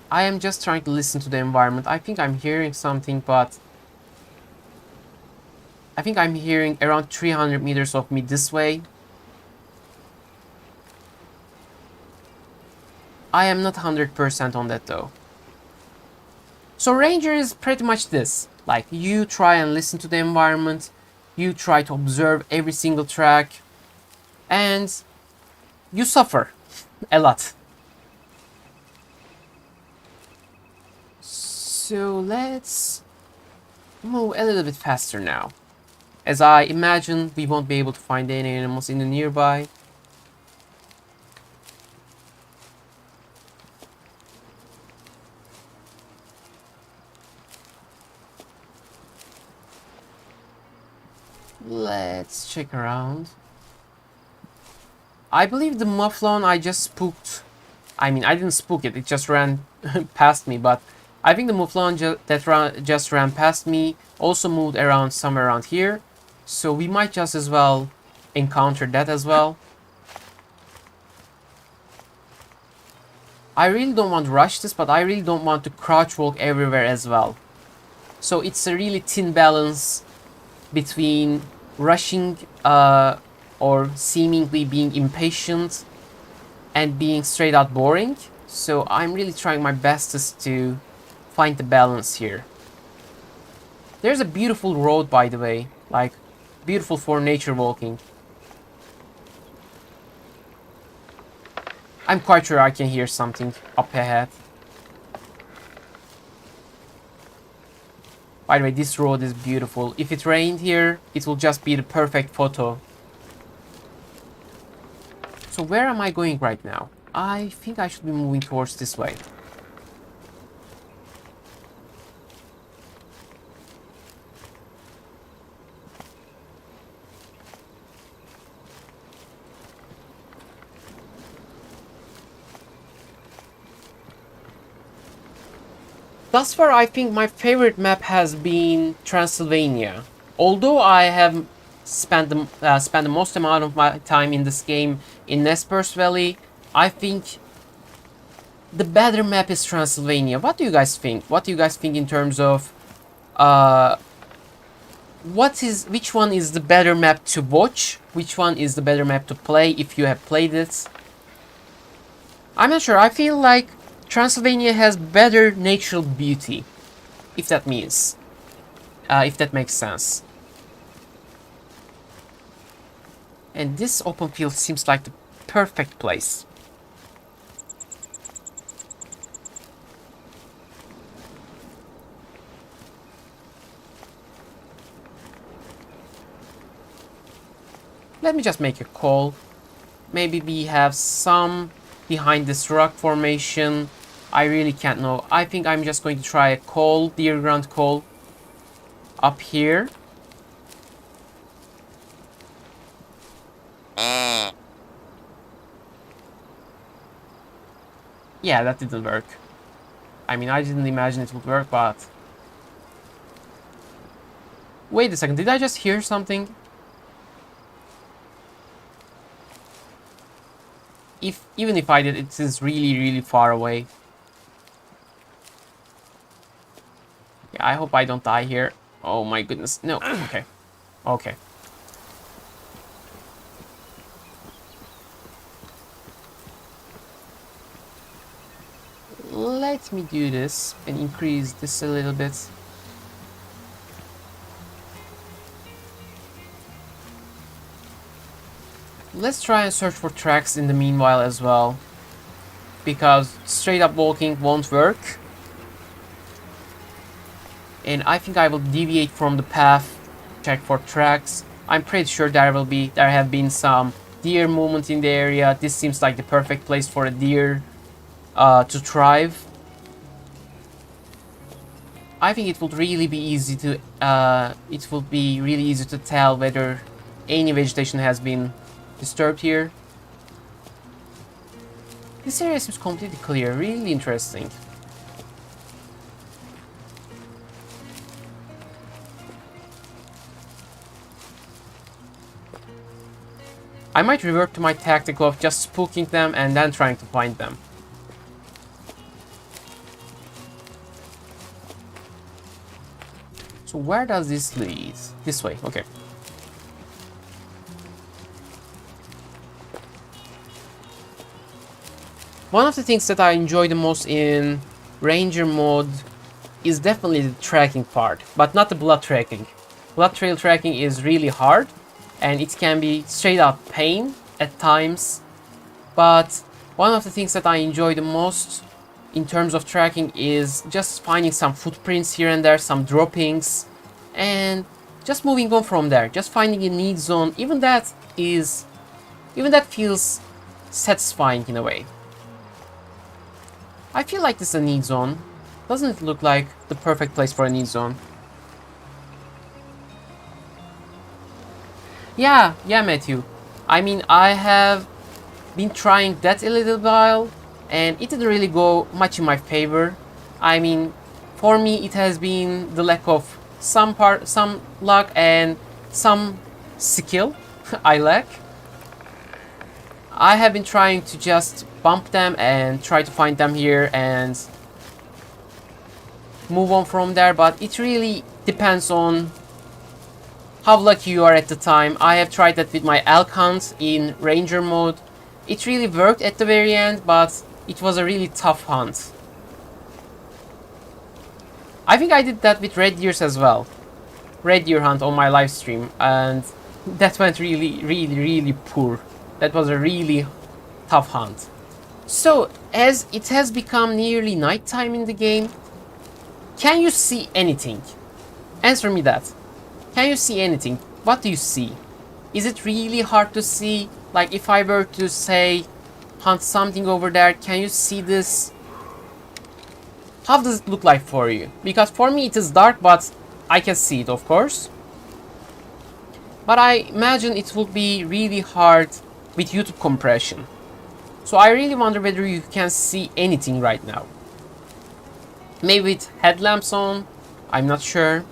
Speaker 1: I am just trying to listen to the environment. I think I'm hearing something, but I think I'm hearing around 300 meters of me this way. I am not 100% on that though. So Ranger is pretty much this. Like, you try and listen to the environment, you try to observe every single track, and you suffer a lot. So let's move a little bit faster now, as I imagine we won't be able to find any animals in the nearby. Let's check around. I believe the mufflon I just spooked. I mean, I didn't spook it, it just ran past me, but I think the mufflon just ran past me also moved around somewhere around here. So we might just as well encounter that as well. I really don't want to rush this, but I really don't want to crouch walk everywhere as well. So it's a really thin balance between rushing or seemingly being impatient and being straight out boring. So I'm really trying my bestest to find the balance here. There's a beautiful road, by the way, like beautiful for nature walking. I'm quite sure I can hear something up ahead. By the way, this road is beautiful. If it rained here, it will just be the perfect photo. So where am I going right now? I think I should be moving towards this way. Thus far, I think my favorite map has been Transylvania. Although I have spent the most amount of my time in this game in Nez Perce Valley, I think the better map is Transylvania. What do you guys think? What do you guys think in terms of which one is the better map to watch? Which one is the better map to play if you have played it? I'm not sure. I feel like Transylvania has better natural beauty, if that means, if that makes sense. And this open field seems like the perfect place. Let me just make a call. Maybe we have some behind this rock formation. I really can't know. I think I'm just going to try a call, deer ground call, up here. Yeah, that didn't work. I mean, I didn't imagine it would work, but... Wait a second, did I just hear something? Even if I did, it is really, really far away. Yeah, I hope I don't die here. Oh my goodness, no, okay. Okay. Let me do this and increase this a little bit. Let's try and search for tracks in the meanwhile as well, because straight up walking won't work. And I think I will deviate from the path, check for tracks. I'm pretty sure there have been some deer movement in the area. This seems like the perfect place for a deer to thrive. I think it would really be easy to tell whether any vegetation has been disturbed here. This area seems completely clear, really interesting. I might revert to my tactic of just spooking them and then trying to find them. So where does this lead? This way, okay. One of the things that I enjoy the most in Ranger mode is definitely the tracking part, but not the blood tracking. Blood trail tracking is really hard, and it can be straight up pain at times. But one of the things that I enjoy the most in terms of tracking is just finding some footprints here and there, some droppings, and just moving on from there, just finding a need zone. Even that feels satisfying in a way. I feel like this is a need zone. Doesn't it look like the perfect place for a need zone? Yeah, Matthew. I mean, I have been trying that a little while, and it didn't really go much in my favor. I mean, for me, it has been the lack of some luck and some skill I lack. I have been trying to just bump them and try to find them here and move on from there, but it really depends on how lucky you are at the time. I have tried that with my elk hunt in Ranger mode. It really worked at the very end, but it was a really tough hunt. I think I did that with red deers as well. Red deer hunt on my live stream, and that went really poor. That was a really tough hunt. So, as it has become nearly nighttime in the game, can you see anything? Answer me that. Can you see anything? What do you see? Is it really hard to see? Like, if I were to say, hunt something over there, can you see this? How does it look like for you? Because for me it is dark, but I can see it, of course. But I imagine it would be really hard with YouTube compression. So I really wonder whether you can see anything right now. Maybe with headlamps on, I'm not sure.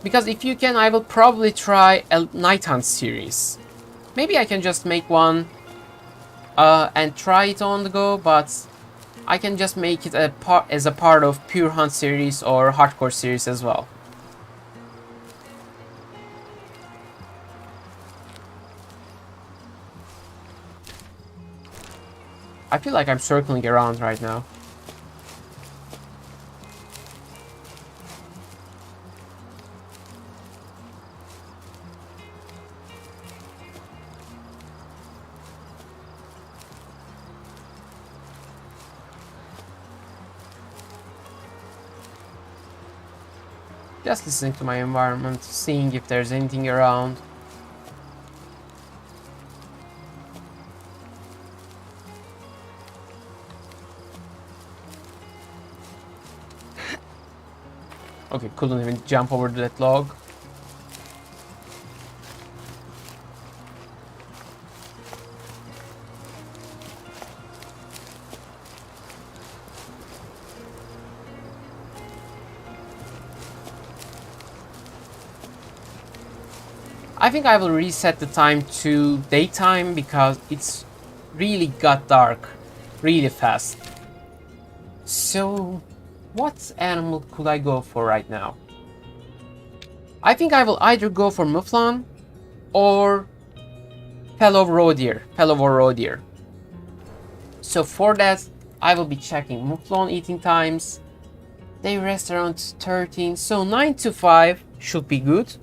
Speaker 1: Because if you can, I will probably try a night hunt series. Maybe I can just make one and try it on the go, but I can just make it as a part of Pure Hunt series or Hardcore series as well. I feel like I'm circling around right now. Just listening to my environment, seeing if there's anything around. Okay, couldn't even jump over that log. I think I will reset the time to daytime because it's really got dark really fast. So what animal could I go for right now? I think I will either go for mouflon or fellow roe deer. So for that, I will be checking mouflon eating times. They rest around 13, so 9 to 5 should be good.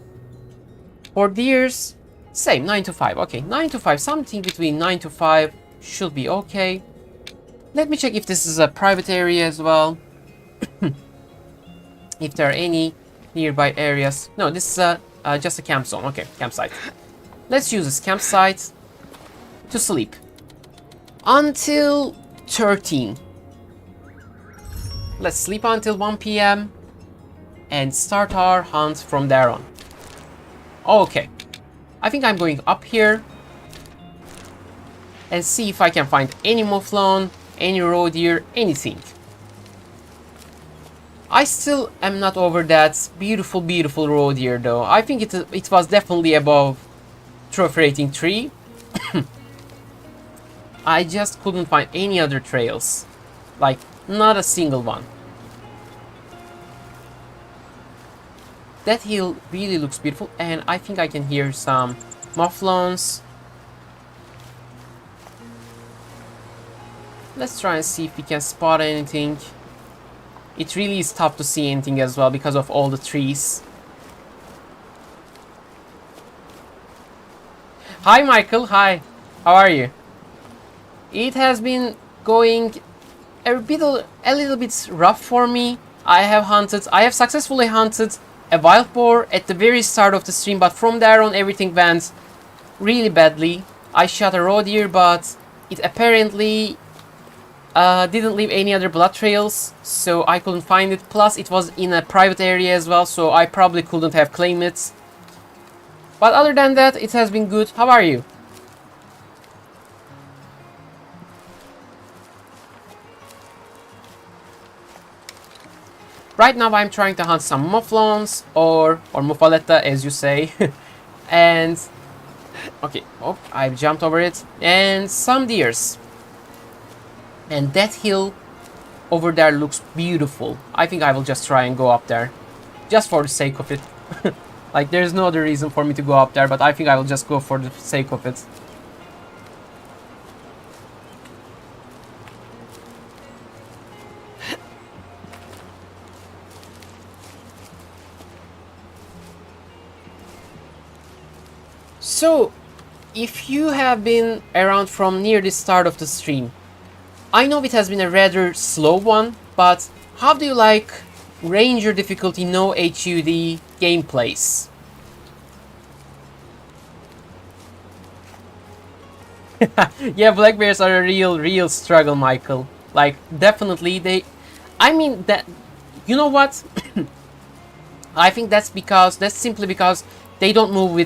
Speaker 1: For deers, same, 9 to 5. Okay, 9 to 5, something between 9 to 5 should be okay. Let me check if this is a private area as well. If there are any nearby areas. No, this is just a camp zone. Okay, campsite. Let's use this campsite to sleep until 13. Let's sleep until 1 p.m. and start our hunt from there on. Okay, I think I'm going up here and see if I can find any mouflon, any roe deer, anything. I still am not over that beautiful, beautiful roe deer though. I think it was definitely above trophy rating 3. I just couldn't find any other trails. Like, not a single one. That hill really looks beautiful, and I think I can hear some mouflons. Let's try and see if we can spot anything. It really is tough to see anything as well because of all the trees. Hi Michael, hi. How are you? It has been going a little bit rough for me. I have successfully hunted a wild boar at the very start of the stream, but from there on everything went really badly. I shot a roe deer, but it apparently didn't leave any other blood trails, so I couldn't find it. Plus it was in a private area as well, so I probably couldn't have claimed it. But other than that, it has been good. How are you? Right now I'm trying to hunt some mouflons or muffaletta as you say. And okay, oh, I've jumped over it, and some deers. And that hill over there looks beautiful. I think I will just try and go up there just for the sake of it. Like, there's no other reason for me to go up there, but I think I will just go for the sake of it. So, if you have been around from near the start of the stream, I know it has been a rather slow one, but how do you like Ranger difficulty no HUD gameplays? Yeah, black bears are a real struggle, Michael. Like, definitely I mean, that, you know what? I think that's simply because they don't move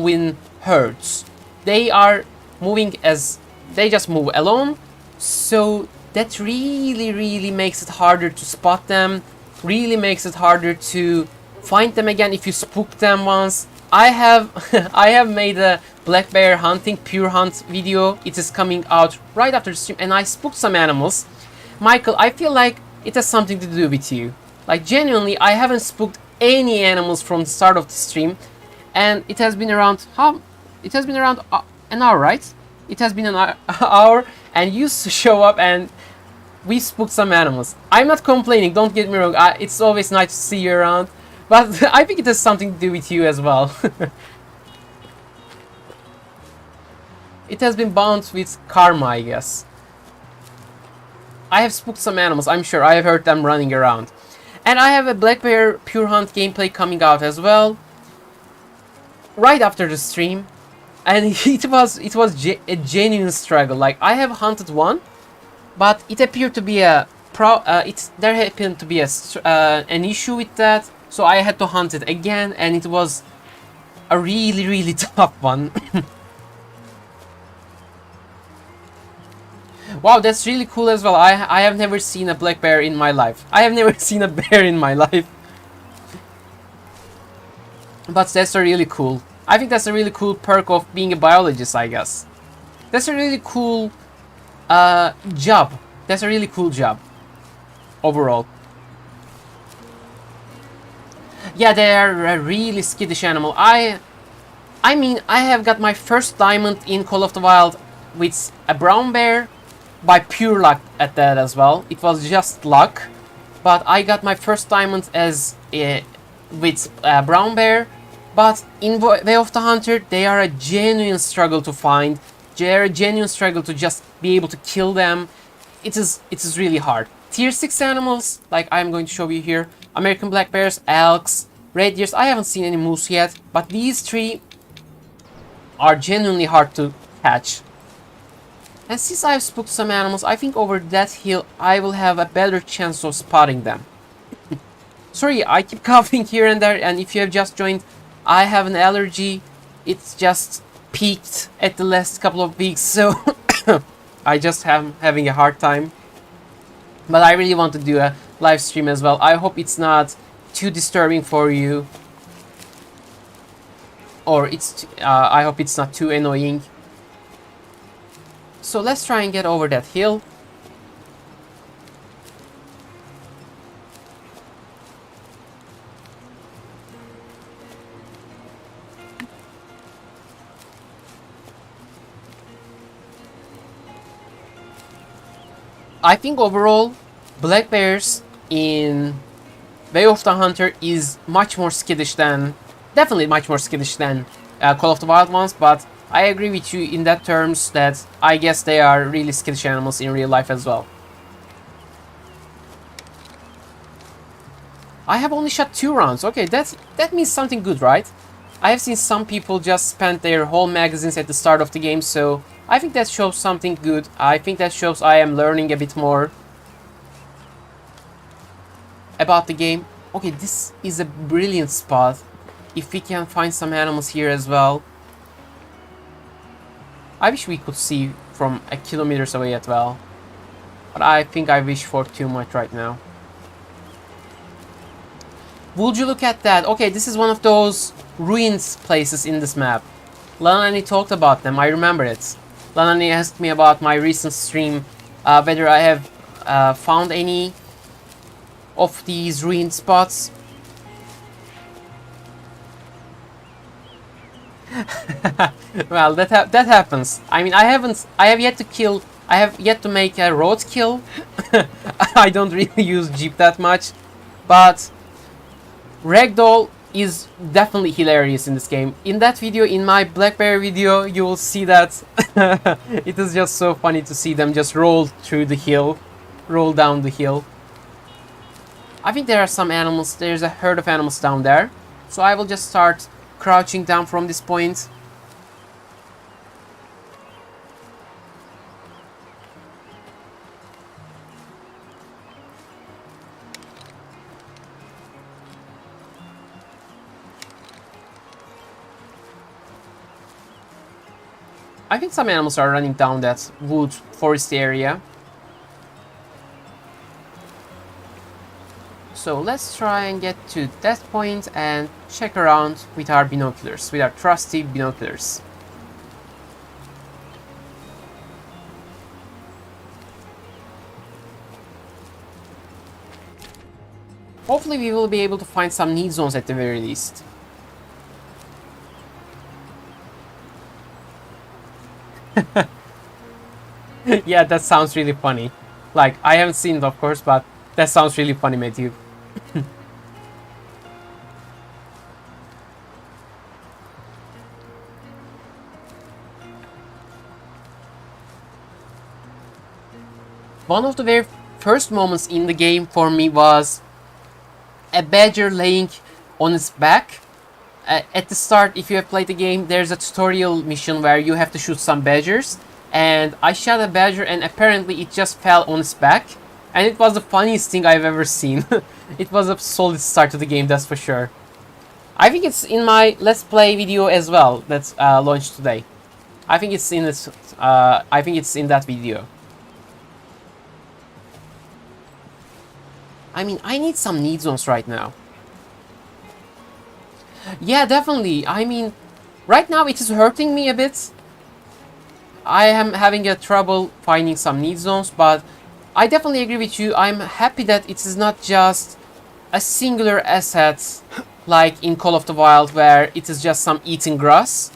Speaker 1: in herds. They just move alone. So that really makes it harder to spot them. Really makes it harder to find them again if you spook them once. I have made a black bear hunting pure hunt video. It is coming out right after the stream, and I spooked some animals. Michael, I feel like it has something to do with you. Like, genuinely, I haven't spooked any animals from the start of the stream, and it has been around an hour, right? It has been an hour, and you show up and we spooked some animals. I'm not complaining, don't get me wrong. It's always nice to see you around, but I think it has something to do with you as well. It has been bound with karma, I guess. I have spooked some animals, I'm sure. I have heard them running around. And I have a black bear pure hunt gameplay coming out as well, right after the stream. And it was a genuine struggle. Like, I have hunted one, but it appeared to be there happened to be an issue with that, so I had to hunt it again, and it was a really tough one. Wow, that's really cool as well. I have never seen a black bear in my life. I have never seen a bear in my life. But that's really cool. I think that's a really cool perk of being a biologist, I guess. That's a really cool job. That's a really cool job overall. Yeah, they are a really skittish animal. I mean, I have got my first diamond in Call of the Wild with a brown bear by pure luck at that as well. It was just luck, but I got my first diamond as with a brown bear. But in Way of the Hunter, they are a genuine struggle to find. They are a genuine struggle to just be able to kill them. It is really hard. Tier 6 animals, like I'm going to show you here. American black bears, elks, red deers. I haven't seen any moose yet, but these three are genuinely hard to catch. And since I've spooked some animals, I think over that hill I will have a better chance of spotting them. Sorry, I keep coughing here and there, and if you have just joined, I have an allergy. It's just peaked at the last couple of weeks, so I just am having a hard time. But I really want to do a live stream as well. I hope it's not too disturbing for you, or I hope it's not too annoying. So let's try and get over that hill. I think overall, black bears in Way of the Hunter is much more skittish than, definitely much more skittish than Call of the Wild ones, but I agree with you in that terms that I guess they are really skittish animals in real life as well. I have only shot 2 rounds. Okay, that means something good, right? I have seen some people just spend their whole magazines at the start of the game, so I think that shows something good. I think that shows I am learning a bit more about the game. Okay, this is a brilliant spot. If we can find some animals here as well. I wish we could see from a kilometers away as well. But I think I wish for too much right now. Would you look at that? Okay, this is one of those ruins places in this map. Lanani talked about them, I remember it. Lanani asked me about my recent stream, whether I have found any of these ruined spots. Well, that happens. I mean, I have yet to make a road kill. I don't really use Jeep that much, but Ragdoll is definitely hilarious in this game. In that video, in my black bear video, you will see that it is just so funny to see them just roll through the hill, roll down the hill. I think there are some animals, there's a herd of animals down there, so I will just start crouching down from this point. I think some animals are running down that wood forest area. So let's try and get to that point and check around with our binoculars, with our trusty binoculars. Hopefully we will be able to find some need zones at the very least. Yeah, that sounds really funny. Like, I haven't seen it, of course, but that sounds really funny, Matthew. One of the very first moments in the game for me was a badger laying on its back. At the start, if you have played the game, there's a tutorial mission where you have to shoot some badgers. And I shot a badger and apparently it just fell on its back. And it was the funniest thing I've ever seen. It was a solid start to the game, that's for sure. I think it's in my Let's Play video as well that's launched today. I think it's in this. I think it's in that video. I mean, I need some need zones right now. Yeah, definitely. I mean, Right now it is hurting me a bit. I am having a trouble finding some need zones, but I definitely agree with you. I'm happy that it is not just a singular asset like in Call of the Wild where it is just some eating grass.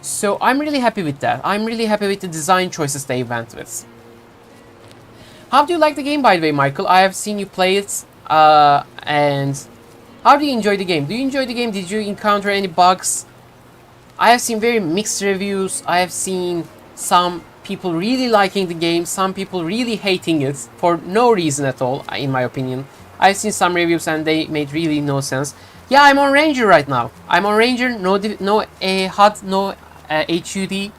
Speaker 1: So I'm really happy with that. I'm really happy with the design choices they went with. How do you like the game, by the way, Michael? I have seen you play it, and how do you enjoy the game? Do you enjoy the game? Did you encounter any bugs? I have seen very mixed reviews. I have seen some people really liking the game, some people really hating it for no reason at all, in my opinion. I've seen some reviews and they made really no sense. Yeah, I'm on Ranger right now. I'm on Ranger, no HUD, no HUD.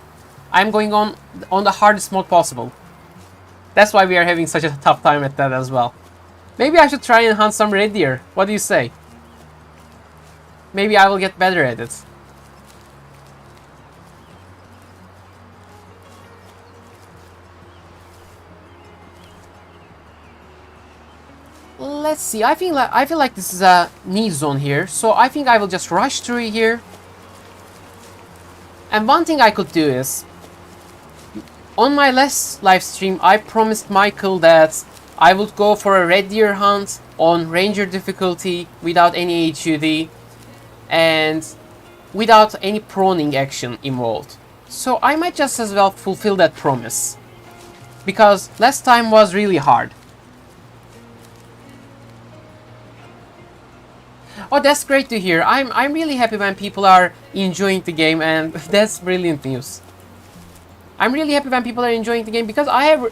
Speaker 1: I'm going on the hardest mode possible. That's why we are having such a tough time at that as well. Maybe I should try and hunt some red deer. What do you say? Maybe I will get better at it. Let's see. I feel like this is a need zone here, so I think I will just rush through here. And one thing I could do is, on my last live stream, I promised Michael that I would go for a red deer hunt on Ranger difficulty without any HUD and without any proning action involved. So I might just as well fulfill that promise, because last time was really hard. Oh, that's great to hear. I'm really happy when people are enjoying the game, and that's brilliant news. I'm really happy when people are enjoying the game because I have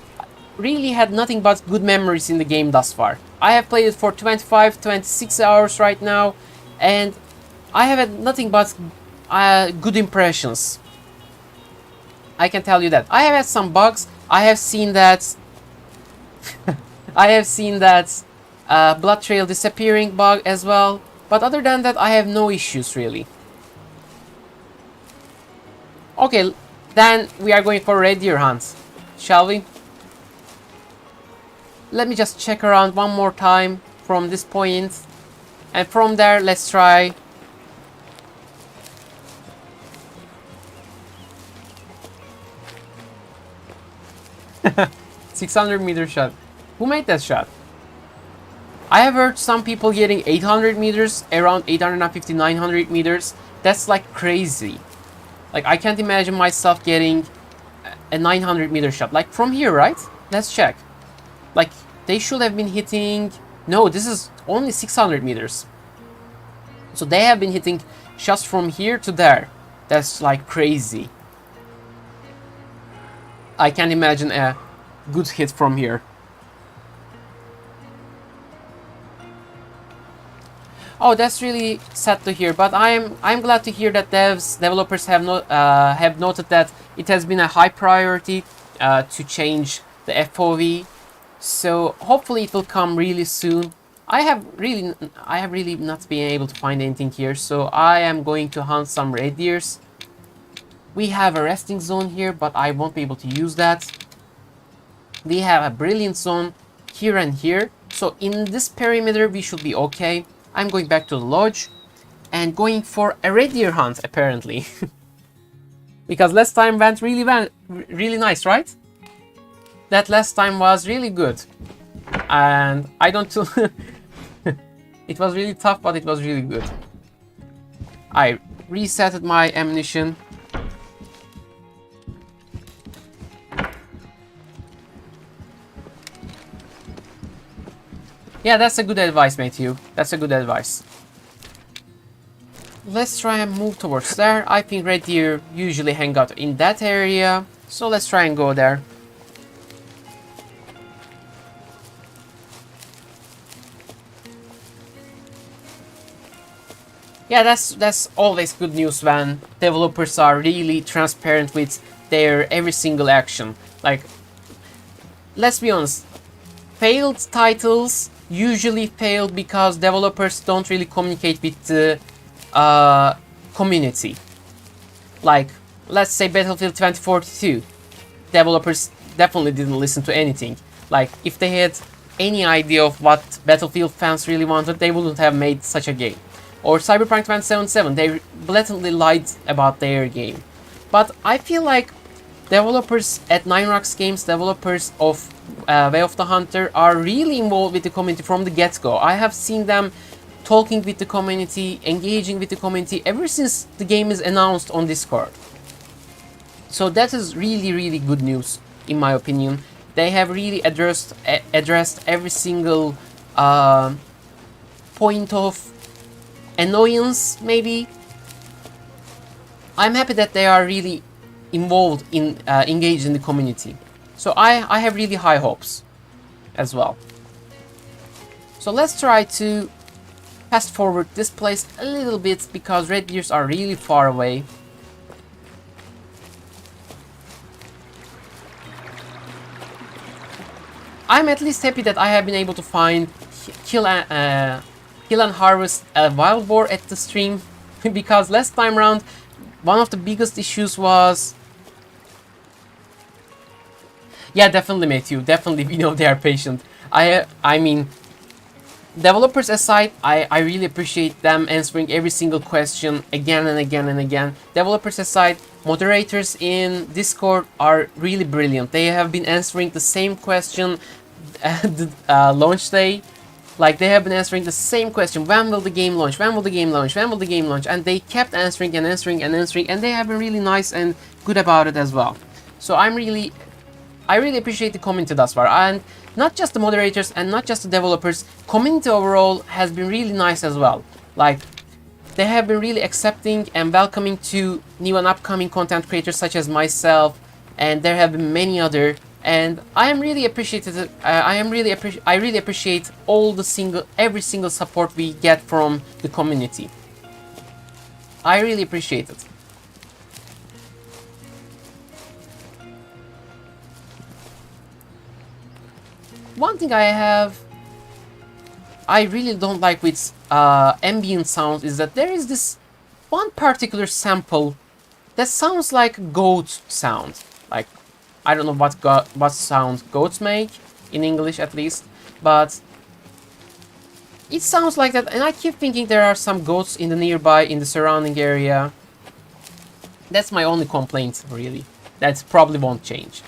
Speaker 1: really had nothing but good memories in the game thus far. I have played it for 25, 26 hours right now, and I have had nothing but good impressions. I can tell you that. I have had some bugs. I have seen that I have seen that blood trail disappearing bug as well. But other than that, I have no issues really. Okay, then we are going for red deer hunt, shall we? Let me just check around one more time from this point, and from there let's try. $600-meter shot. Who made that shot? I have heard some people getting 800 meters, around 850, 900 meters. That's like crazy. Like, I can't imagine myself getting a 900-meter shot. Like, from here, right? Let's check. Like, they should have been hitting... No, this is only 600 meters. So they have been hitting shots from here to there. That's like crazy. I can't imagine a good hit from here. Oh, that's really sad to hear, but I'm glad to hear that developers have noted that it has been a high priority to change the FOV. So hopefully it will come really soon. I have really not been able to find anything here, so I am going to hunt some red deers. We have a resting zone here, but I won't be able to use that. We have a brilliant zone here and here, so in this perimeter we should be okay. I'm going back to the lodge and going for a red deer hunt, apparently. Because last time went really nice, right? That last time was really good. And I don't... It was really tough, but it was really good. I resetted my ammunition. Yeah, that's a good advice, Matthew. That's a good advice. Let's try and move towards there. I think red deer usually hang out in that area, so let's try and go there. Yeah, that's always good news when developers are really transparent with their every single action. Like, let's be honest, failed titles usually fail because developers don't really communicate with the community. Like, let's say Battlefield 2042. Developers definitely didn't listen to anything. Like, if they had any idea of what Battlefield fans really wanted, they wouldn't have made such a game. or Cyberpunk 2077, they blatantly lied about their game. But I feel like developers at Nine Rocks Games, developers of Way of the Hunter, are really involved with the community from the get-go. I have seen them talking with the community, engaging with the community ever since the game is announced on Discord. So that is really good news, in my opinion. They have really addressed every single point of annoyance, maybe. I'm happy that they are really involved in engaged in the community. So I have really high hopes as well. So let's try to fast forward this place a little bit, because red deers are really far away. I'm at least happy that I have been able to find, kill and harvest a wild boar at the stream, because last time around one of the biggest issues was... Yeah, definitely, Matthew. Definitely, we know they are patient. I mean, developers aside, I really appreciate them answering every single question again and again and again. Developers aside, moderators in Discord are really brilliant. They have been answering the same question at the launch day. Like, they have been answering the same question: when will the game launch? When will the game launch? When will the game launch? And they kept answering and answering and answering, and they have been really nice and good about it as well. So I really appreciate the community thus far, and not just the moderators and not just the developers. Community overall has been really nice as well. Like, they have been really accepting and welcoming to new and upcoming content creators such as myself, and there have been many other. And I am really appreciated. I really appreciate every single support we get from the community. I really appreciate it. One thing I really don't like with ambient sounds is that there is this one particular sample that sounds like goat sound. Like, I don't know what sound goats make, in English at least, but it sounds like that, and I keep thinking there are some goats in the surrounding area. That's my only complaint, really. That probably won't change.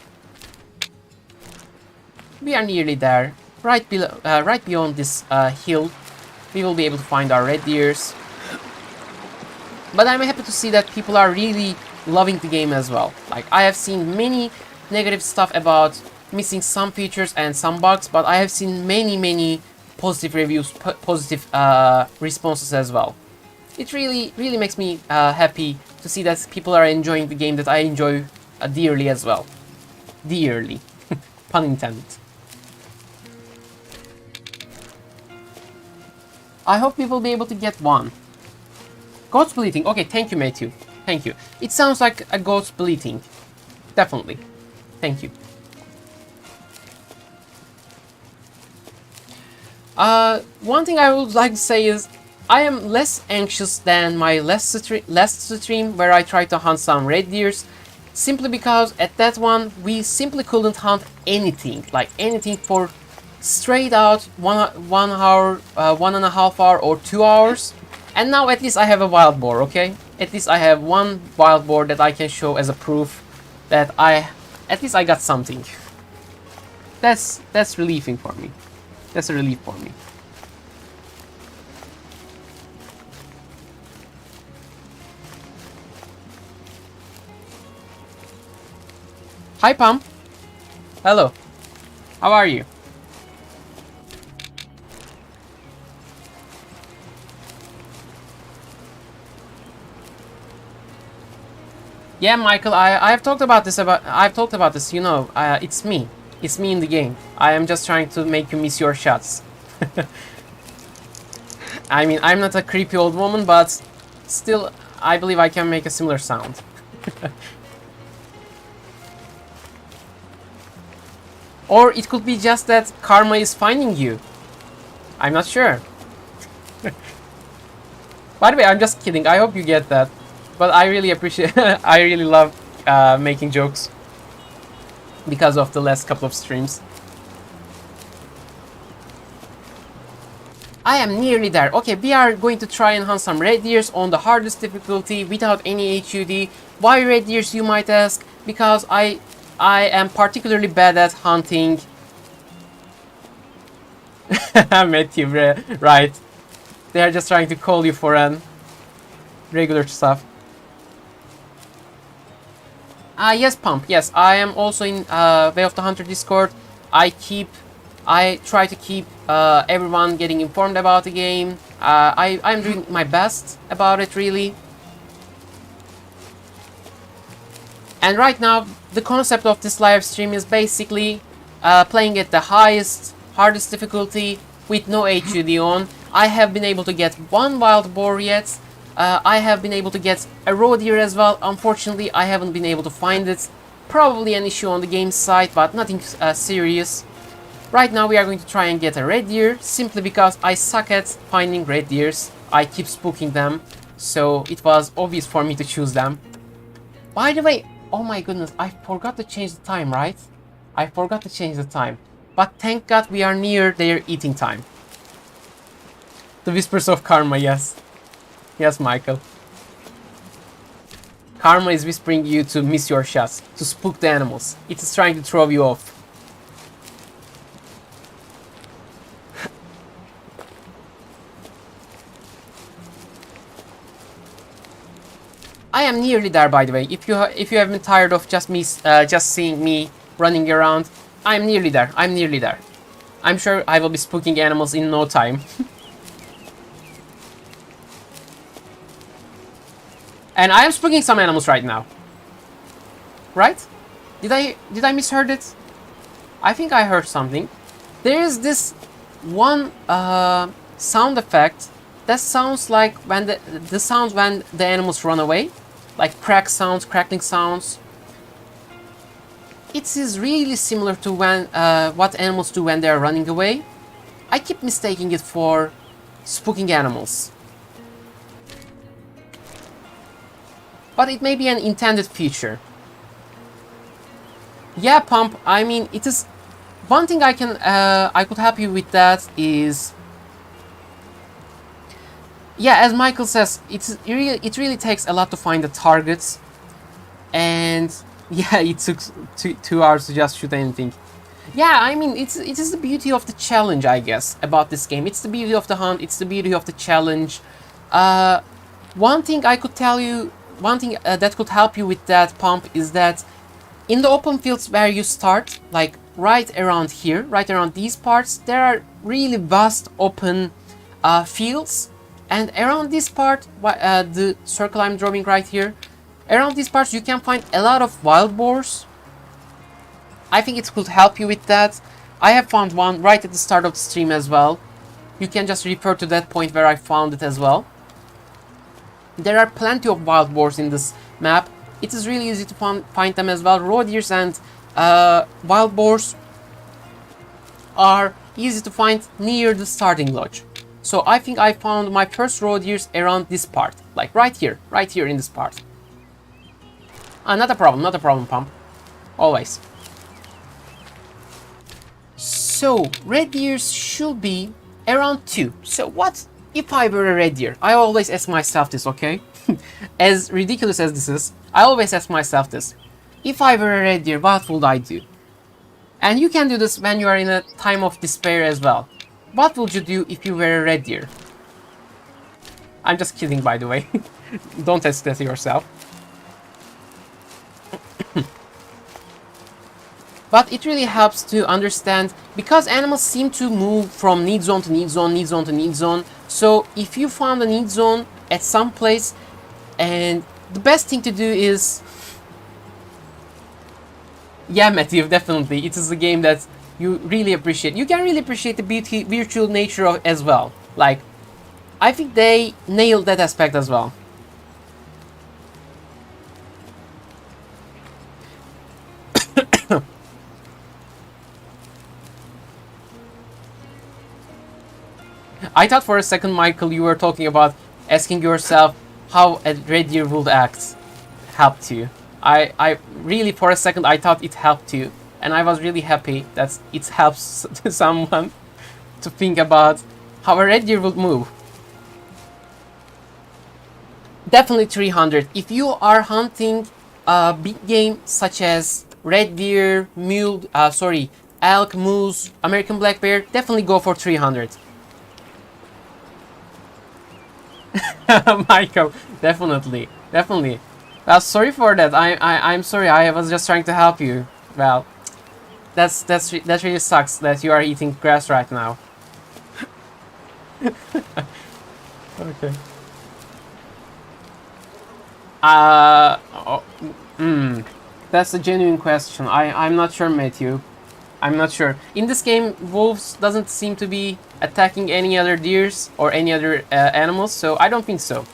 Speaker 1: We are nearly there. Right beyond this hill, we will be able to find our red deers. But I'm happy to see that people are really loving the game as well. Like, I have seen many negative stuff about missing some features and some bugs, but I have seen many positive reviews, positive responses as well. It really makes me happy to see that people are enjoying the game that I enjoy dearly as well. Dearly. Pun intended. I hope we will be able to get one. Goats bleating. Okay, thank you, Matthew. Thank you. It sounds like a goat's bleating. Definitely. Thank you. One thing I would like to say is I am less anxious than my last stream where I tried to hunt some red deers, simply because at that one we simply couldn't hunt anything, like anything for straight out 1 hour, 1.5 hour or 2 hours. And now at least I have a wild boar, okay? At least I have one wild boar that I can show as a proof that at least I got something. That's relieving for me. That's a relief for me. Hi, Pam. Hello. How are you? Yeah, Michael, I've talked about this, you know, it's me in the game. I am just trying to make you miss your shots. I mean, I'm not a creepy old woman, but still, I believe I can make a similar sound. Or it could be just that karma is finding you. I'm not sure. By the way, I'm just kidding. I hope you get that. But I really appreciate I really love making jokes because of the last couple of streams. I am nearly there. Okay, we are going to try and hunt some red deers on the hardest difficulty without any HUD. Why red deers, you might ask? Because I am particularly bad at hunting. Matthew, right. They are just trying to call you for an regular stuff. Yes, Pump. Yes, I am also in Way of the Hunter Discord. I try to keep everyone getting informed about the game. I'm doing my best about it, really. And right now, the concept of this live stream is basically playing at the hardest difficulty with no HUD on. I have been able to get one wild boar yet. I have been able to get a roe deer as well. Unfortunately, I haven't been able to find it. Probably an issue on the game side, but nothing serious. Right now we are going to try and get a red deer, simply because I suck at finding red deers. I keep spooking them, so it was obvious for me to choose them. By the way, oh my goodness, I forgot to change the time, right? I forgot to change the time. But thank God we are near their eating time. The whispers of karma, yes. Yes, Michael. Karma is whispering you to miss your shots, to spook the animals. It is trying to throw you off. I am nearly there, by the way. If you have been tired of just seeing me running around, I'm nearly there. I'm nearly there. I'm sure I will be spooking animals in no time. And I am spooking some animals right now. Right? Did I misheard it? I think I heard something. There is this one sound effect that sounds like when the sounds when the animals run away, like crack sounds, crackling sounds. It is really similar to when what animals do when they are running away. I keep mistaking it for spooking animals. But it may be an intended feature. Yeah, Pump, I mean, it is... One thing I could help you with that is... Yeah, as Michael says, it really takes a lot to find the targets. And yeah, it took 2 hours to just shoot anything. Yeah, I mean, it is the beauty of the challenge, I guess, about this game. It's the beauty of the hunt, it's the beauty of the challenge. One thing I could tell you, one thing that could help you with that, Pump, is that in the open fields where you start, like right around here, right around these parts, there are really vast open fields. And around this part, the circle I'm drawing right here, around these parts you can find a lot of wild boars. I think it could help you with that. I have found one right at the start of the stream as well. You can just refer to that point where I found it as well. There are plenty of wild boars in this map. It is really easy to find them as well. Roe deers and wild boars are easy to find near the starting lodge. So I think I found my first roe deers around this part, like right here in this part. Not a problem, Pump. Always. So red deers should be around 2. So what if I were a red deer? I always ask myself this, okay? As ridiculous as this is, I always ask myself this. If I were a red deer, what would I do? And you can do this when you are in a time of despair as well. What would you do if you were a red deer? I'm just kidding, by the way. Don't ask that yourself. But it really helps to understand, because animals seem to move from need zone to need zone, need zone to need zone. So if you found a need zone at some place, and the best thing to do is... Yeah, Matthew, definitely. It is a game that you really appreciate. You can really appreciate the virtual nature of as well. Like, I think they nailed that aspect as well. I thought for a second, Michael, you were talking about asking yourself how a red deer would act helped you. I really, for a second, I thought it helped you. And I was really happy that it helps someone to think about how a red deer would move. Definitely 300. If you are hunting big game such as red deer, elk, moose, American black bear, definitely go for 300. Michael, definitely. Well, sorry for that. I'm sorry. I was just trying to help you. Well, that really sucks that you are eating grass right now. Okay. That's a genuine question. I'm not sure, Matthew. I'm not sure. In this game, wolves doesn't seem to be attacking any other deers or any other animals, so I don't think so.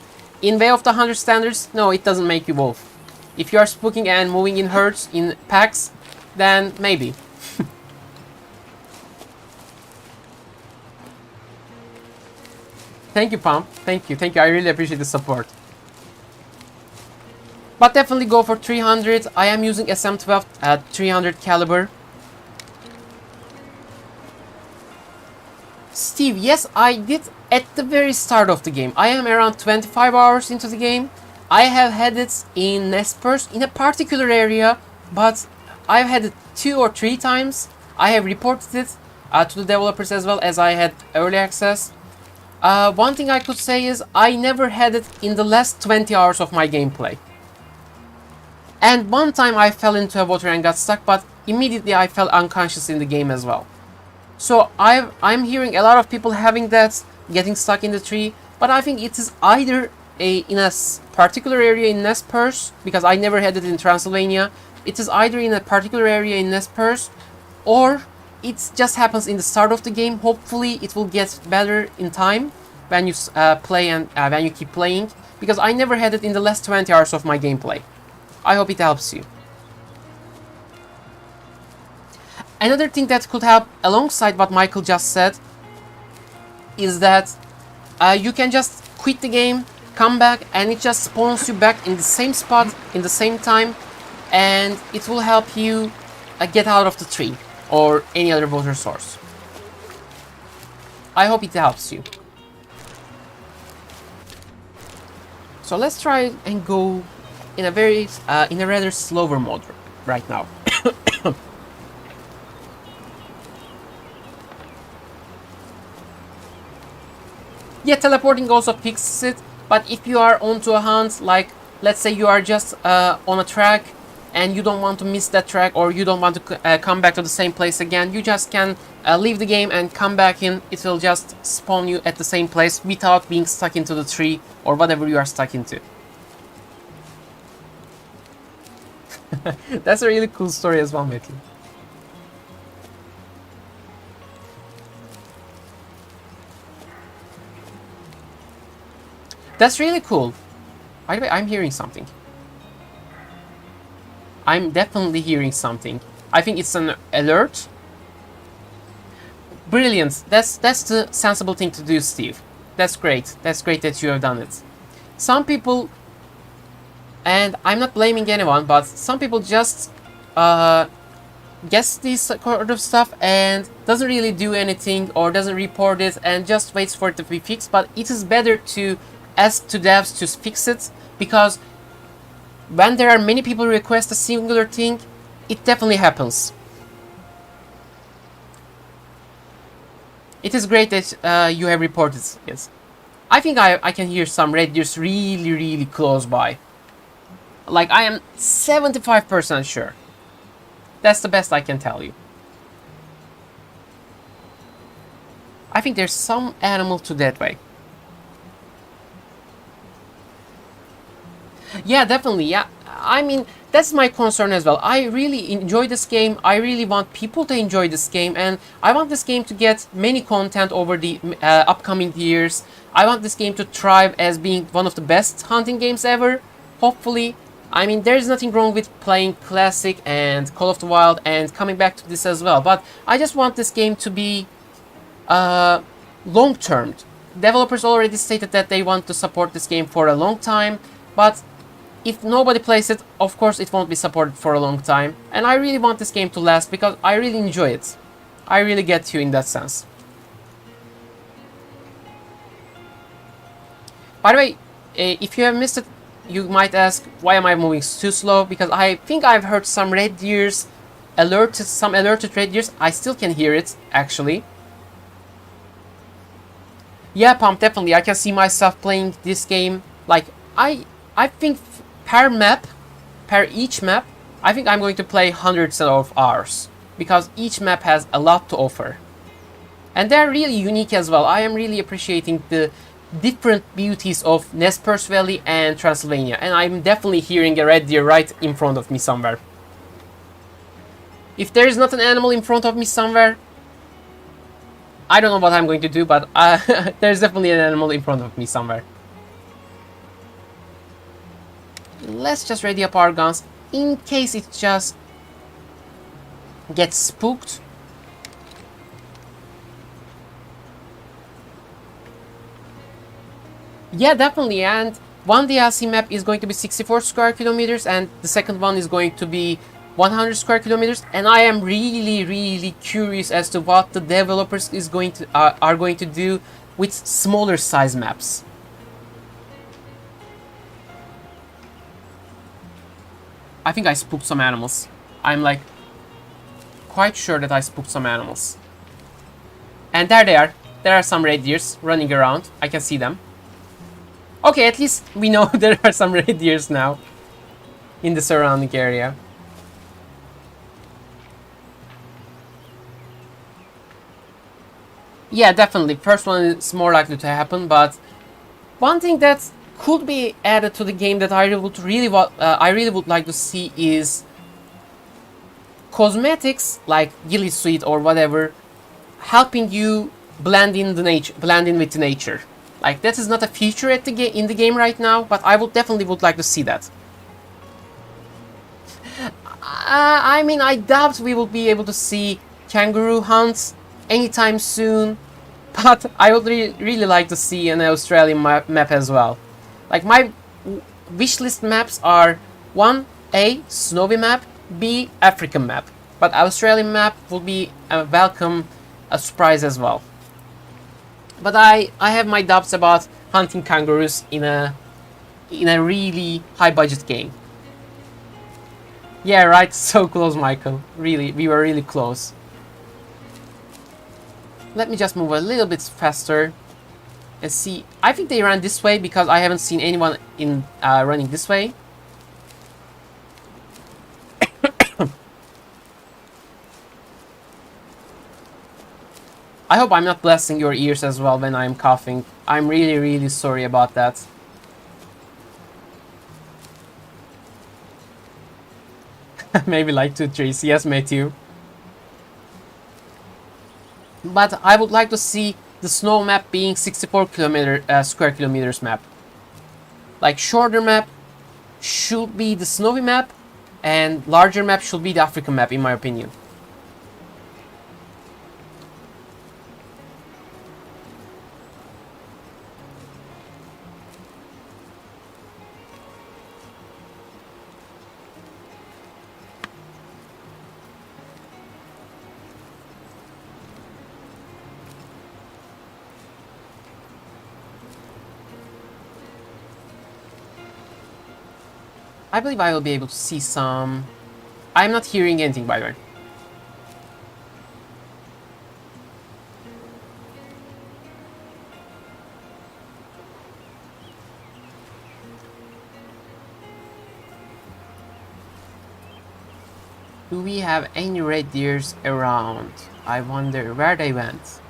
Speaker 1: In Way of the Hunter standards, no, it doesn't make you wolf. If you are spooking and moving in herds, in packs, then maybe. Thank you, Pump. Thank you. I really appreciate the support. But definitely go for 300. I am using SM12 at 300 caliber. Steve, yes, I did at the very start of the game. I am around 25 hours into the game. I have had it in nest purse in a particular area, but I've had it 2 or 3 times. I have reported it to the developers as well, as I had early access. One thing I could say is I never had it in the last 20 hours of my gameplay. And one time I fell into a water and got stuck, but immediately I fell unconscious in the game as well. So I'm hearing a lot of people having that, getting stuck in the tree, but I think it is either in a particular area in Nest Purse, because I never had it in Transylvania. It is either in a particular area in Nest Purse, or it just happens in the start of the game. Hopefully it will get better in time when you play and when you keep playing, because I never had it in the last 20 hours of my gameplay. I hope it helps you. Another thing that could help alongside what Michael just said is that you can just quit the game, come back, and it just spawns you back in the same spot in the same time, and it will help you get out of the tree or any other water source. I hope it helps you. So let's try and go in a rather slower mode right now. Yeah, teleporting also fixes it, but if you are onto a hunt, like let's say you are just on a track and you don't want to miss that track, or you don't want to come back to the same place again, you just can leave the game and come back in. It will just spawn you at the same place without being stuck into the tree or whatever you are stuck into. That's a really cool story as well, Matthew. That's really cool. By the way, I'm hearing something. I'm definitely hearing something. I think it's an alert. Brilliant. That's the sensible thing to do, Steve. That's great. That's great that you have done it. Some people, and I'm not blaming anyone, but some people just guess this sort of stuff and doesn't really do anything or doesn't report it and just waits for it to be fixed. But it is better to ask to devs to fix it, because when there are many people who request a singular thing, it definitely happens. It is great that you have reported it. I think I can hear some red deers really close by. Like, I am 75% sure. That's the best I can tell you. I think there's some animal to that way. Yeah, definitely, yeah. I mean, that's my concern as well. I really enjoy this game. I really want people to enjoy this game, and I want this game to get many content over the upcoming years. I want this game to thrive as being one of the best hunting games ever, hopefully. I mean, there's nothing wrong with playing Classic and Call of the Wild and coming back to this as well, but I just want this game to be long-term. Developers already stated that they want to support this game for a long time, but if nobody plays it, of course it won't be supported for a long time. And I really want this game to last because I really enjoy it. I really get you in that sense. By the way, if you have missed it, you might ask, why am I moving too slow? Because I think I've heard some red deers alerted red deers. I still can hear it, actually. Yeah, Pump, definitely. I can see myself playing this game. Like, I think per each map, I think I'm going to play hundreds of hours. Because each map has a lot to offer. And they're really unique as well. I am really appreciating the different beauties of Nez Perce Valley and Transylvania. And I'm definitely hearing a red deer right in front of me somewhere. If there is not an animal in front of me somewhere, I don't know what I'm going to do, but there's definitely an animal in front of me somewhere. Let's just ready up our guns in case it just gets spooked. Yeah, definitely. And one DLC map is going to be 64 square kilometers, and the second one is going to be 100 square kilometers. And I am really curious as to what the developers are going to do with smaller size maps. I think I spooked some animals. I'm like quite sure that I spooked some animals. And there they are. There are some red deers running around. I can see them. Okay, at least we know there are some red deers now in the surrounding area. Yeah, definitely. First one is more likely to happen, but one thing that could be added to the game that I really would like to see is cosmetics like ghillie suit or whatever, helping you blend in with the nature. Like, that is not a feature in the game right now, but I definitely would like to see that. I mean, I doubt we will be able to see kangaroo hunts anytime soon, but I would really like to see an Australian map as well. Like, my wishlist maps are 1, A, snowy map, B, African map. But Australian map would be a welcome surprise as well. But I have my doubts about hunting kangaroos in a really high budget game. Yeah, right, so close, Michael. Really, we were really close. Let me just move a little bit faster and see. I think they ran this way because I haven't seen anyone running this way. I hope I'm not blasting your ears as well when I'm coughing. I'm really sorry about that. Maybe like 2 trees. Yes, Matthew. But I would like to see the snow map being 64 square kilometers map. Like, shorter map should be the snowy map, and larger map should be the African map, in my opinion. I believe I will be able to see some... I'm not hearing anything, by the way. Do we have any red deers around? I wonder where they went.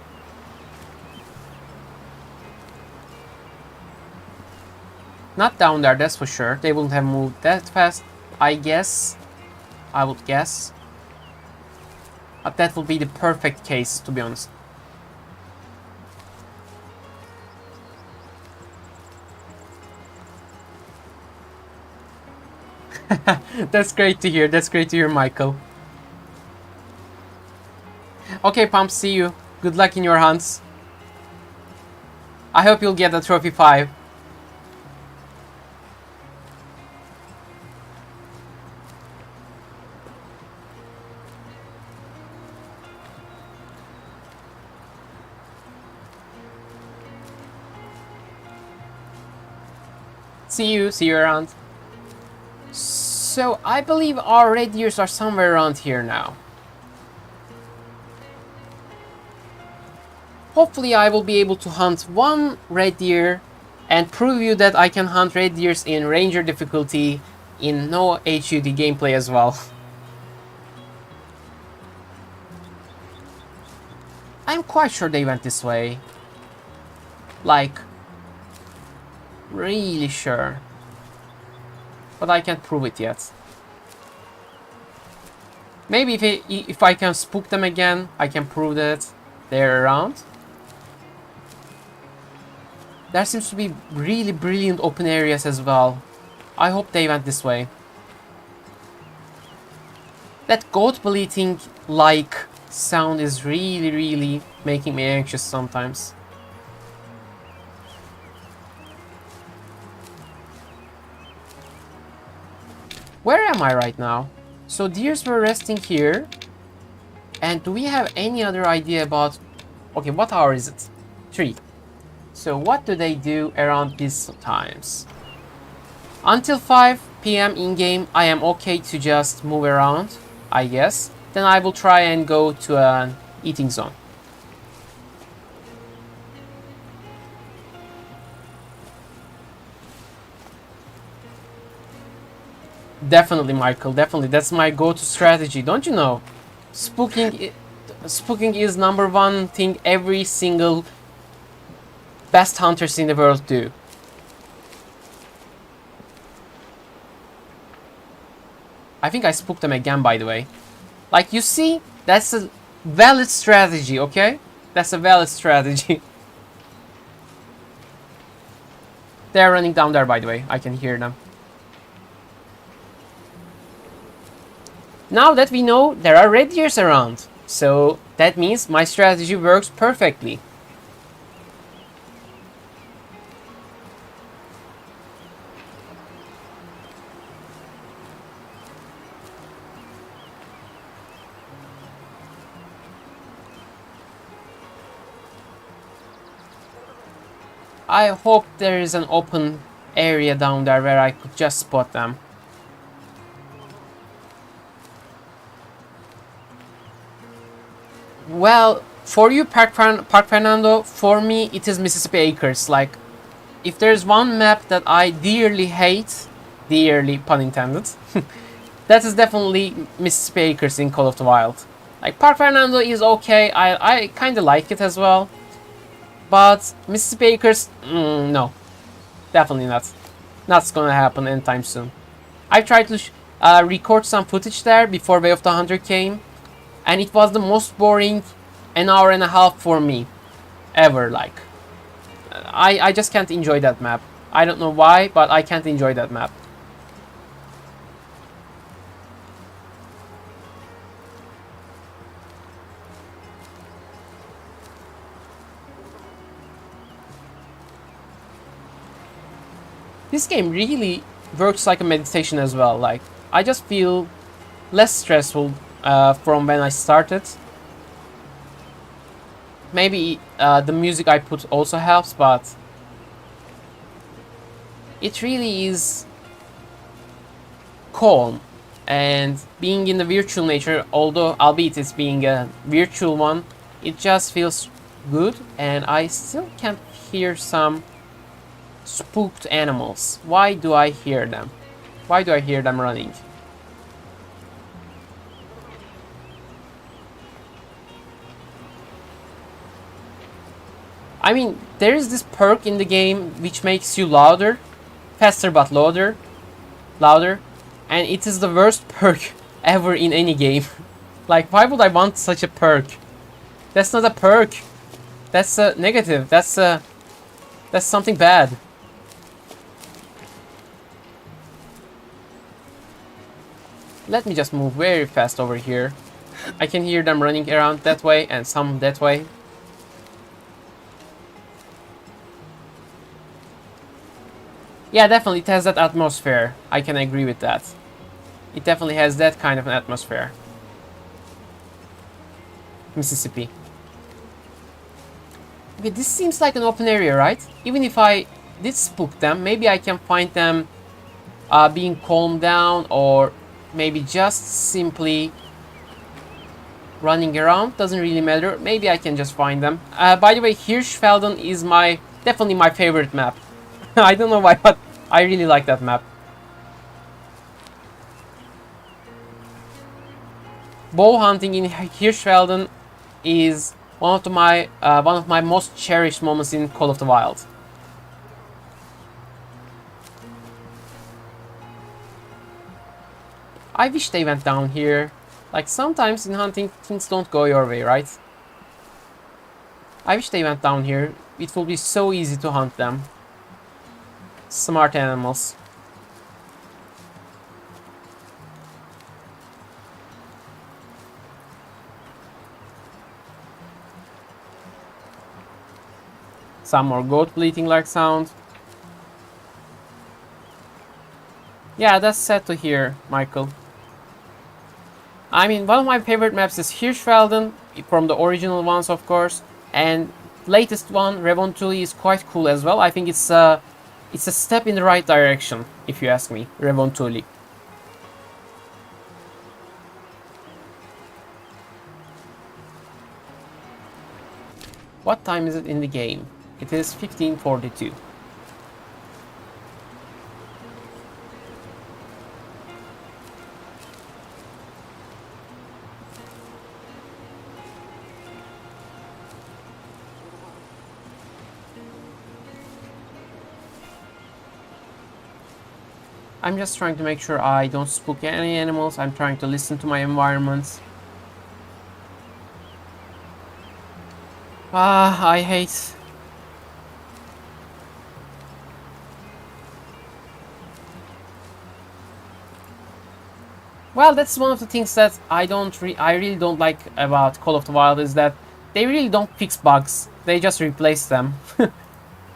Speaker 1: Not down there, that's for sure. They wouldn't have moved that fast, I guess. I would guess. But that would be the perfect case, to be honest. That's great to hear. That's great to hear, Michael. Okay, Pump, see you. Good luck in your hunts. I hope you'll get a trophy 5. See you around. So I believe our red deers are somewhere around here now. Hopefully I will be able to hunt one red deer and prove you that I can hunt red deers in ranger difficulty in no HUD gameplay as well. I'm quite sure they went this way. Like, really sure. But I can't prove it yet. Maybe if I can spook them again, I can prove that they're around. There seems to be really brilliant open areas as well. I hope they went this way. That goat bleating like sound is really making me anxious sometimes. Where am I right now? So deers were resting here. And do we have any other idea about... Okay, what hour is it? 3. So what do they do around these times? Until 5 PM in-game, I am okay to just move around, I guess. Then I will try and go to an eating zone. Definitely, Michael, definitely. That's my go-to strategy, don't you know? Spooking is #1 thing every single best hunters in the world do. I think I spooked them again, by the way. Like, you see, that's a valid strategy, okay? That's a valid strategy. They're running down there, by the way. I can hear them. Now that we know there are red deers around, so that means my strategy works perfectly. I hope there is an open area down there where I could just spot them. Well, for you, Park Fernando, for me, it is Mississippi Acres. Like, if there's one map that I dearly hate, dearly, pun intended, that is definitely Mississippi Acres in Call of the Wild. Like, Park Fernando is okay, I kind of like it as well. But Mississippi Acres, no. Definitely not. Not gonna happen anytime soon. I tried to record some footage there before Way of the Hunter came. And it was the most boring an hour and a half for me. Ever, like. I just can't enjoy that map. I don't know why, but I can't enjoy that map. This game really works like a meditation as well. Like, I just feel less stressful from when I started. Maybe the music I put also helps, but it really is calm. And being in the virtual nature, although albeit it's being a virtual one, it just feels good. And I still can't hear some spooked animals. Why do I hear them? Why do I hear them running? I mean, there is this perk in the game which makes you louder, faster but louder, and it is the worst perk ever in any game. Like, why would I want such a perk? That's not a perk. That's a negative. That's something bad. Let me just move very fast over here. I can hear them running around that way and some that way. Yeah, definitely it has that atmosphere. I can agree with that. It definitely has that kind of an atmosphere. Mississippi. Okay, this seems like an open area, right? Even if I did spook them. Maybe I can find them being calmed down, or maybe just simply running around. Doesn't really matter. Maybe I can just find them. By the way, Hirschfelden is definitely my favorite map. I don't know why, but I really like that map. Bow hunting in Hirschfelden is one of my most cherished moments in Call of the Wild. I wish they went down here. Like, sometimes in hunting things don't go your way, right? I wish they went down here. It will be so easy to hunt them. Smart animals. Some more goat bleating like sound. Yeah, that's sad to hear, Michael. I mean, one of my favorite maps is Hirschfelden, from the original ones, of course, and latest one, Revontuli, is quite cool as well. I think it's a step in the right direction, if you ask me, Revontuli. What time is it in the game? It is 15:42. I'm just trying to make sure I don't spook any animals. I'm trying to listen to my environment. I hate... Well, that's one of the things that I really don't like about Call of the Wild, is that they really don't fix bugs. They just replace them.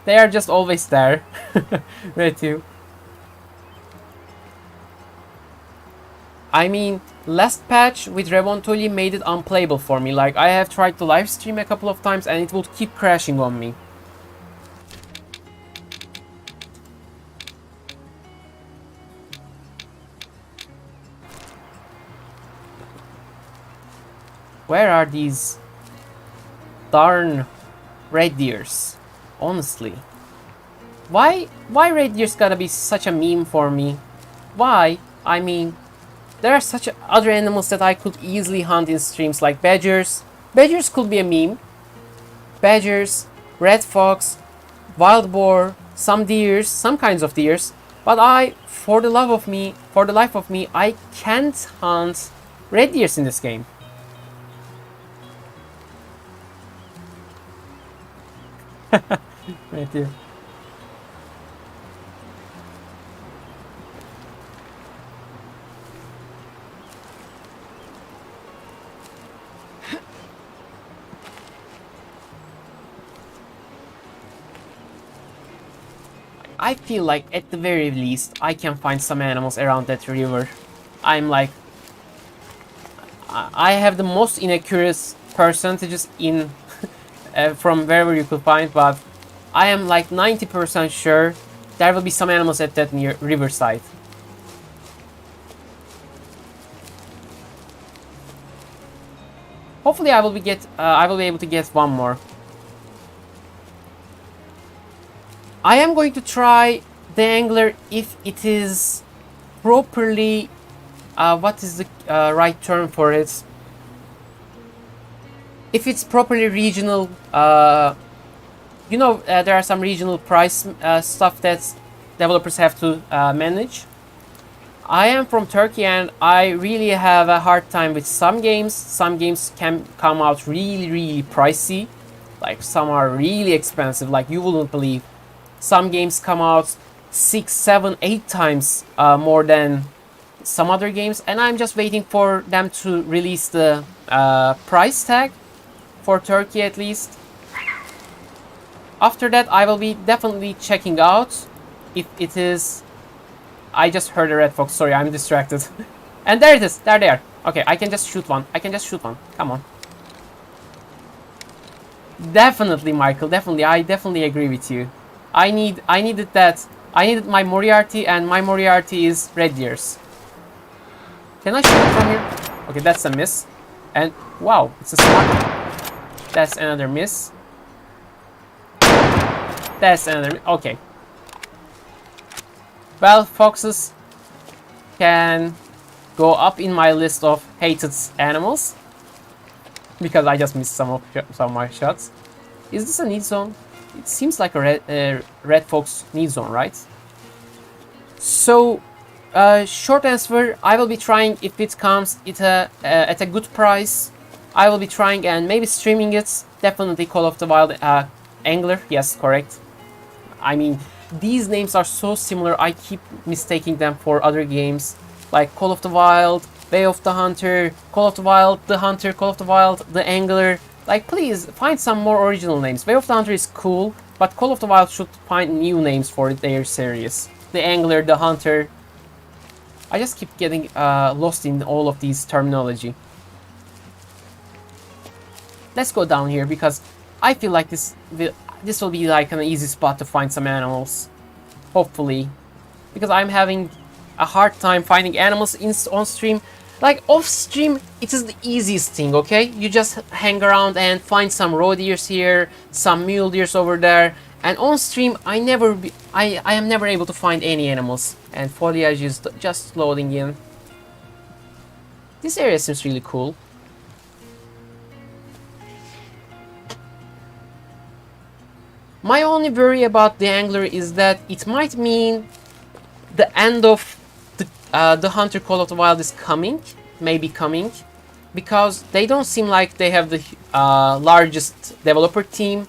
Speaker 1: They are just always there. With you. I mean, last patch with Revontuli made it unplayable for me. Like, I have tried to live stream a couple of times and it would keep crashing on me. Where are these darn red deers? Honestly. Why red deers gotta be such a meme for me? Why? I mean, there are such other animals that I could easily hunt in streams, like badgers. Badgers could be a meme. Badgers, red fox, wild boar, some deers, some kinds of deers. But for the life of me, I can't hunt red deers in this game. Right here. I feel like at the very least I can find some animals around that river. I'm like, I have the most inaccurate percentages in from wherever you could find, but I am like 90% sure there will be some animals at that near riverside. Hopefully I will be able to get one more. I am going to try the angler if it is properly, what is the right term for it? If it's properly regional, you know, there are some regional price stuff that developers have to manage. I am from Turkey and I really have a hard time with some games. Some games can come out really pricey. Like, some are really expensive, like you wouldn't believe. Some games come out 6, 7, 8 times more than some other games, and I'm just waiting for them to release the price tag for Turkey at least. After that, I will be definitely checking out if it is... I just heard a red fox, sorry, I'm distracted. And there it is, there they are. Okay, I can just shoot one, come on. Definitely, Michael, definitely, I definitely agree with you. I needed that. I needed my Moriarty, and my Moriarty is red deers. Can I shoot from here? Okay, that's a miss. And wow, it's a smart. That's another miss. That's another. Okay. Well, foxes can go up in my list of hated animals because I just missed some of my shots. Is this a need zone? It seems like a red fox need zone, right? So, short answer, I will be trying if it comes at a good price. I will be trying and maybe streaming it. Definitely Call of the Wild Angler. Yes, correct. I mean, these names are so similar. I keep mistaking them for other games like Call of the Wild, Way of the Hunter, Call of the Wild, the Hunter, Call of the Wild, the Angler. Like, please find some more original names. Way of the Hunter is cool, but Call of the Wild should find new names for their series. The Angler, the Hunter. I just keep getting lost in all of these terminology. Let's go down here because I feel like this will be like an easy spot to find some animals. Hopefully. Because I'm having a hard time finding animals on stream. Like off stream, it is the easiest thing, okay? You just hang around and find some roe deers here, some mule deers over there. And on stream, I am never able to find any animals. And foliage is just loading in. This area seems really cool. My only worry about the Angler is that it might mean the end of the Hunter Call of the Wild is coming, maybe coming, because they don't seem like they have the largest developer team,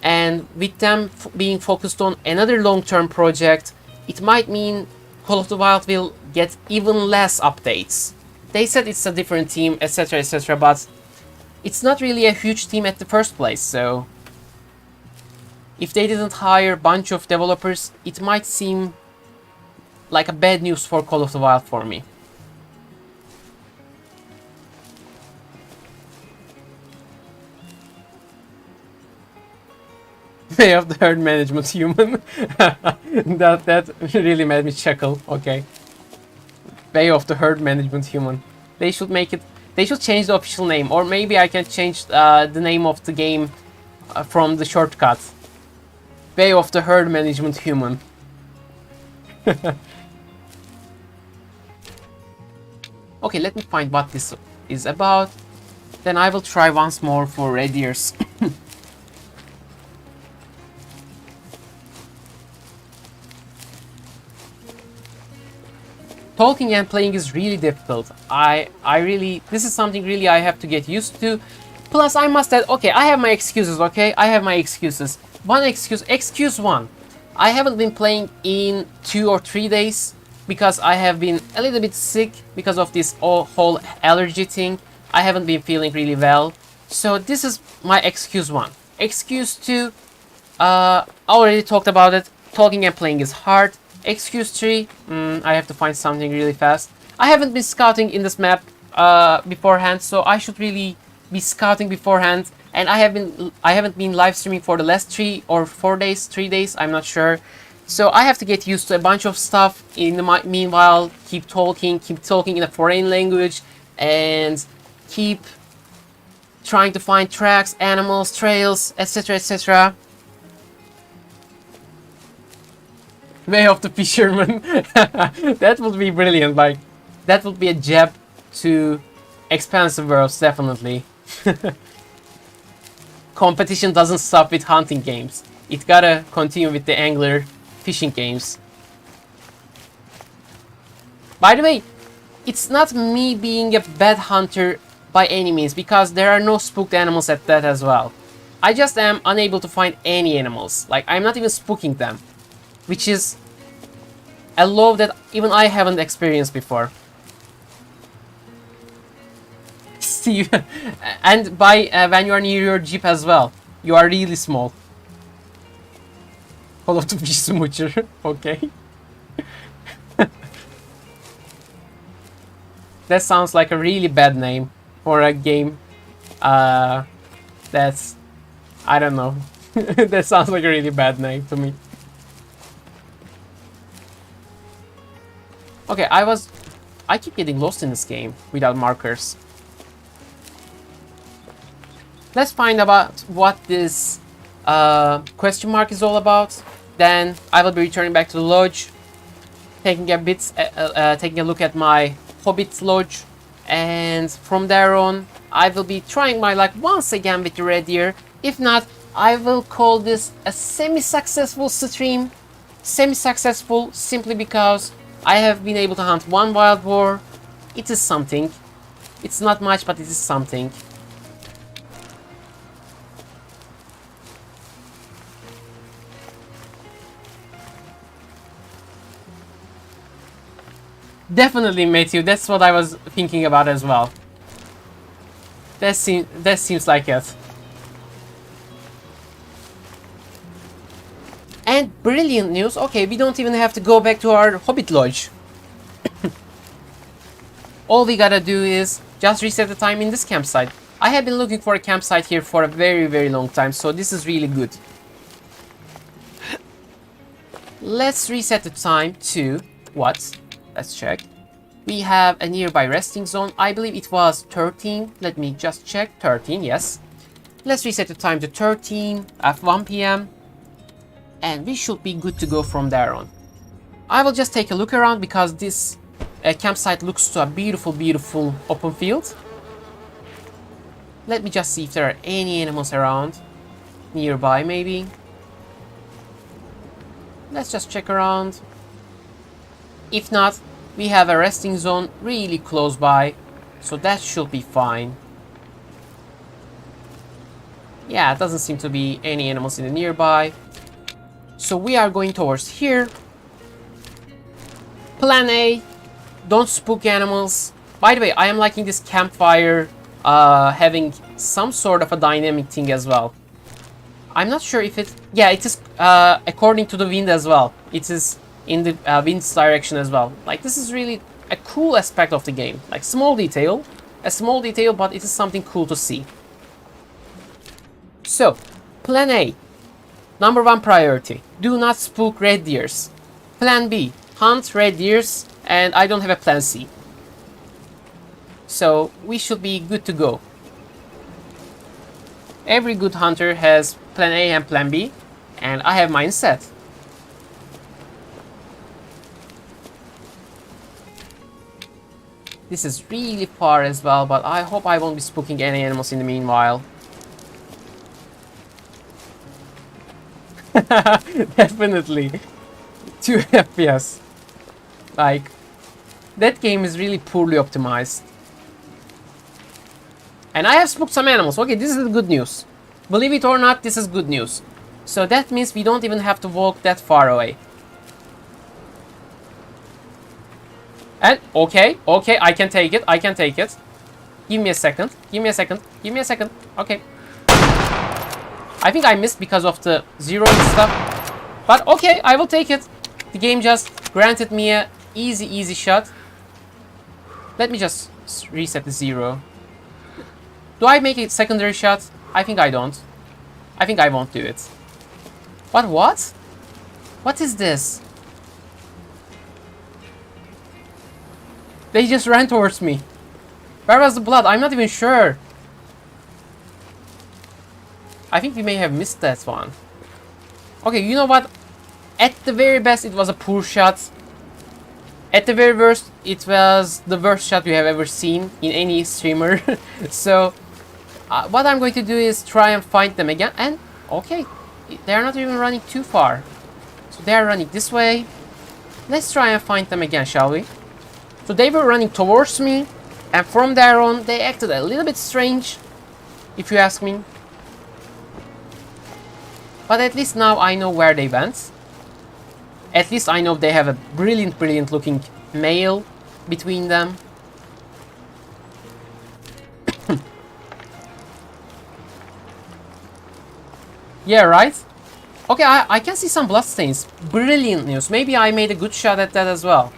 Speaker 1: and with them being focused on another long-term project, it might mean Call of the Wild will get even less updates. They said it's a different team, etc, but it's not really a huge team at the first place, so if they didn't hire a bunch of developers, it might seem like a bad news for Call of the Wild for me. They have the herd management human. that really made me chuckle. Okay. Way of the herd management human. They should make it. They should change the official name, or maybe I can change the name of the game from the shortcut. Way of the herd management human. Okay, let me find what this is about. Then I will try once more for red deers. Talking and playing is really difficult. This is something really I have to get used to. Plus, I must add, okay, I have my excuses, okay? I have my excuses. Excuse one. I haven't been playing in 2 or 3 days because I have been a little bit sick because of this whole allergy thing. I haven't been feeling really well. So this is my excuse one. Excuse two, I already talked about it. Talking and playing is hard. Excuse three, I have to find something really fast. I haven't been scouting in this map beforehand, so I should really be scouting beforehand. And I haven't been live streaming for the last 3 or 4 days, 3 days, I'm not sure. So I have to get used to a bunch of stuff. In the meanwhile, keep talking in a foreign language, and keep trying to find tracks, animals, trails, etc, etc. Way of the fisherman. That would be brilliant. Like, that would be a jab to expansive worlds, definitely. Competition doesn't stop with hunting games. It gotta continue with the angler fishing games. By the way, it's not me being a bad hunter by any means, because there are no spooked animals at that as well. I just am unable to find any animals. Like, I'm not even spooking them, which is a law that even I haven't experienced before. Steve, and by when you are near your jeep as well, you are really small. Call of the Fish Smoocher, okay. That sounds like a really bad name for a game. That's, I don't know. That sounds like a really bad name to me. Okay, I keep getting lost in this game without markers. Let's find out what this question mark is all about. Then I will be returning back to the lodge, taking a look at my hobbit lodge, and from there on I will be trying my luck once again with the red deer. If not, I will call this a semi-successful stream. Semi-successful simply because I have been able to hunt one wild boar. It is something. It's not much, but it is something. Definitely, Matthew. That's what I was thinking about as well. That seems like it. And brilliant news. Okay, we don't even have to go back to our hobbit lodge. All we gotta do is just reset the time in this campsite. I have been looking for a campsite here for a very, very long time, so this is really good. Let's reset the time to what? Let's check. We have a nearby resting zone. I believe it was 13. Let me just check. 13, yes. Let's reset the time to 13 at 1 p.m. And we should be good to go from there on. I will just take a look around because this campsite looks to a beautiful, beautiful open field. Let me just see if there are any animals around. Nearby, maybe. Let's just check around. If not, we have a resting zone really close by, so that should be fine. Yeah, it doesn't seem to be any animals in the nearby. So we are going towards here. Plan A, don't spook animals. By the way, I am liking this campfire having some sort of a dynamic thing as well. I'm not sure if it... Yeah, it is according to the wind as well. It is in the wind's direction as well. Like, this is really a cool aspect of the game. Like, a small detail, but it is something cool to see. So, plan A. Number 1 priority. Do not spook red deers. Plan B. Hunt red deers, and I don't have a plan C. So, we should be good to go. Every good hunter has plan A and plan B, and I have mine set. This is really far as well, but I hope I won't be spooking any animals in the meanwhile. Definitely. 2 FPS. Like, that game is really poorly optimized. And I have spooked some animals. Okay, this is the good news. Believe it or not, this is good news. So that means we don't even have to walk that far away. And, okay, I can take it, Give me a second, okay. I think I missed because of the zero and stuff. But okay, I will take it. The game just granted me a easy shot. Let me just reset the 0. Do I make a secondary shot? I think I don't. I think I won't do it. But what? What is this? They just ran towards me. Where was the blood? I'm not even sure. I think we may have missed that one. Okay, you know what? At the very best, it was a poor shot. At the very worst, it was the worst shot you have ever seen in any streamer. So, what I'm going to do is try and find them again. And, okay, they're not even running too far. So they're running this way. Let's try and find them again, shall we? So they were running towards me, and from there on, they acted a little bit strange, if you ask me. But at least now I know where they went. At least I know they have a brilliant looking male between them. Yeah, right? Okay, I can see some bloodstains. Brilliant news. Maybe I made a good shot at that as well.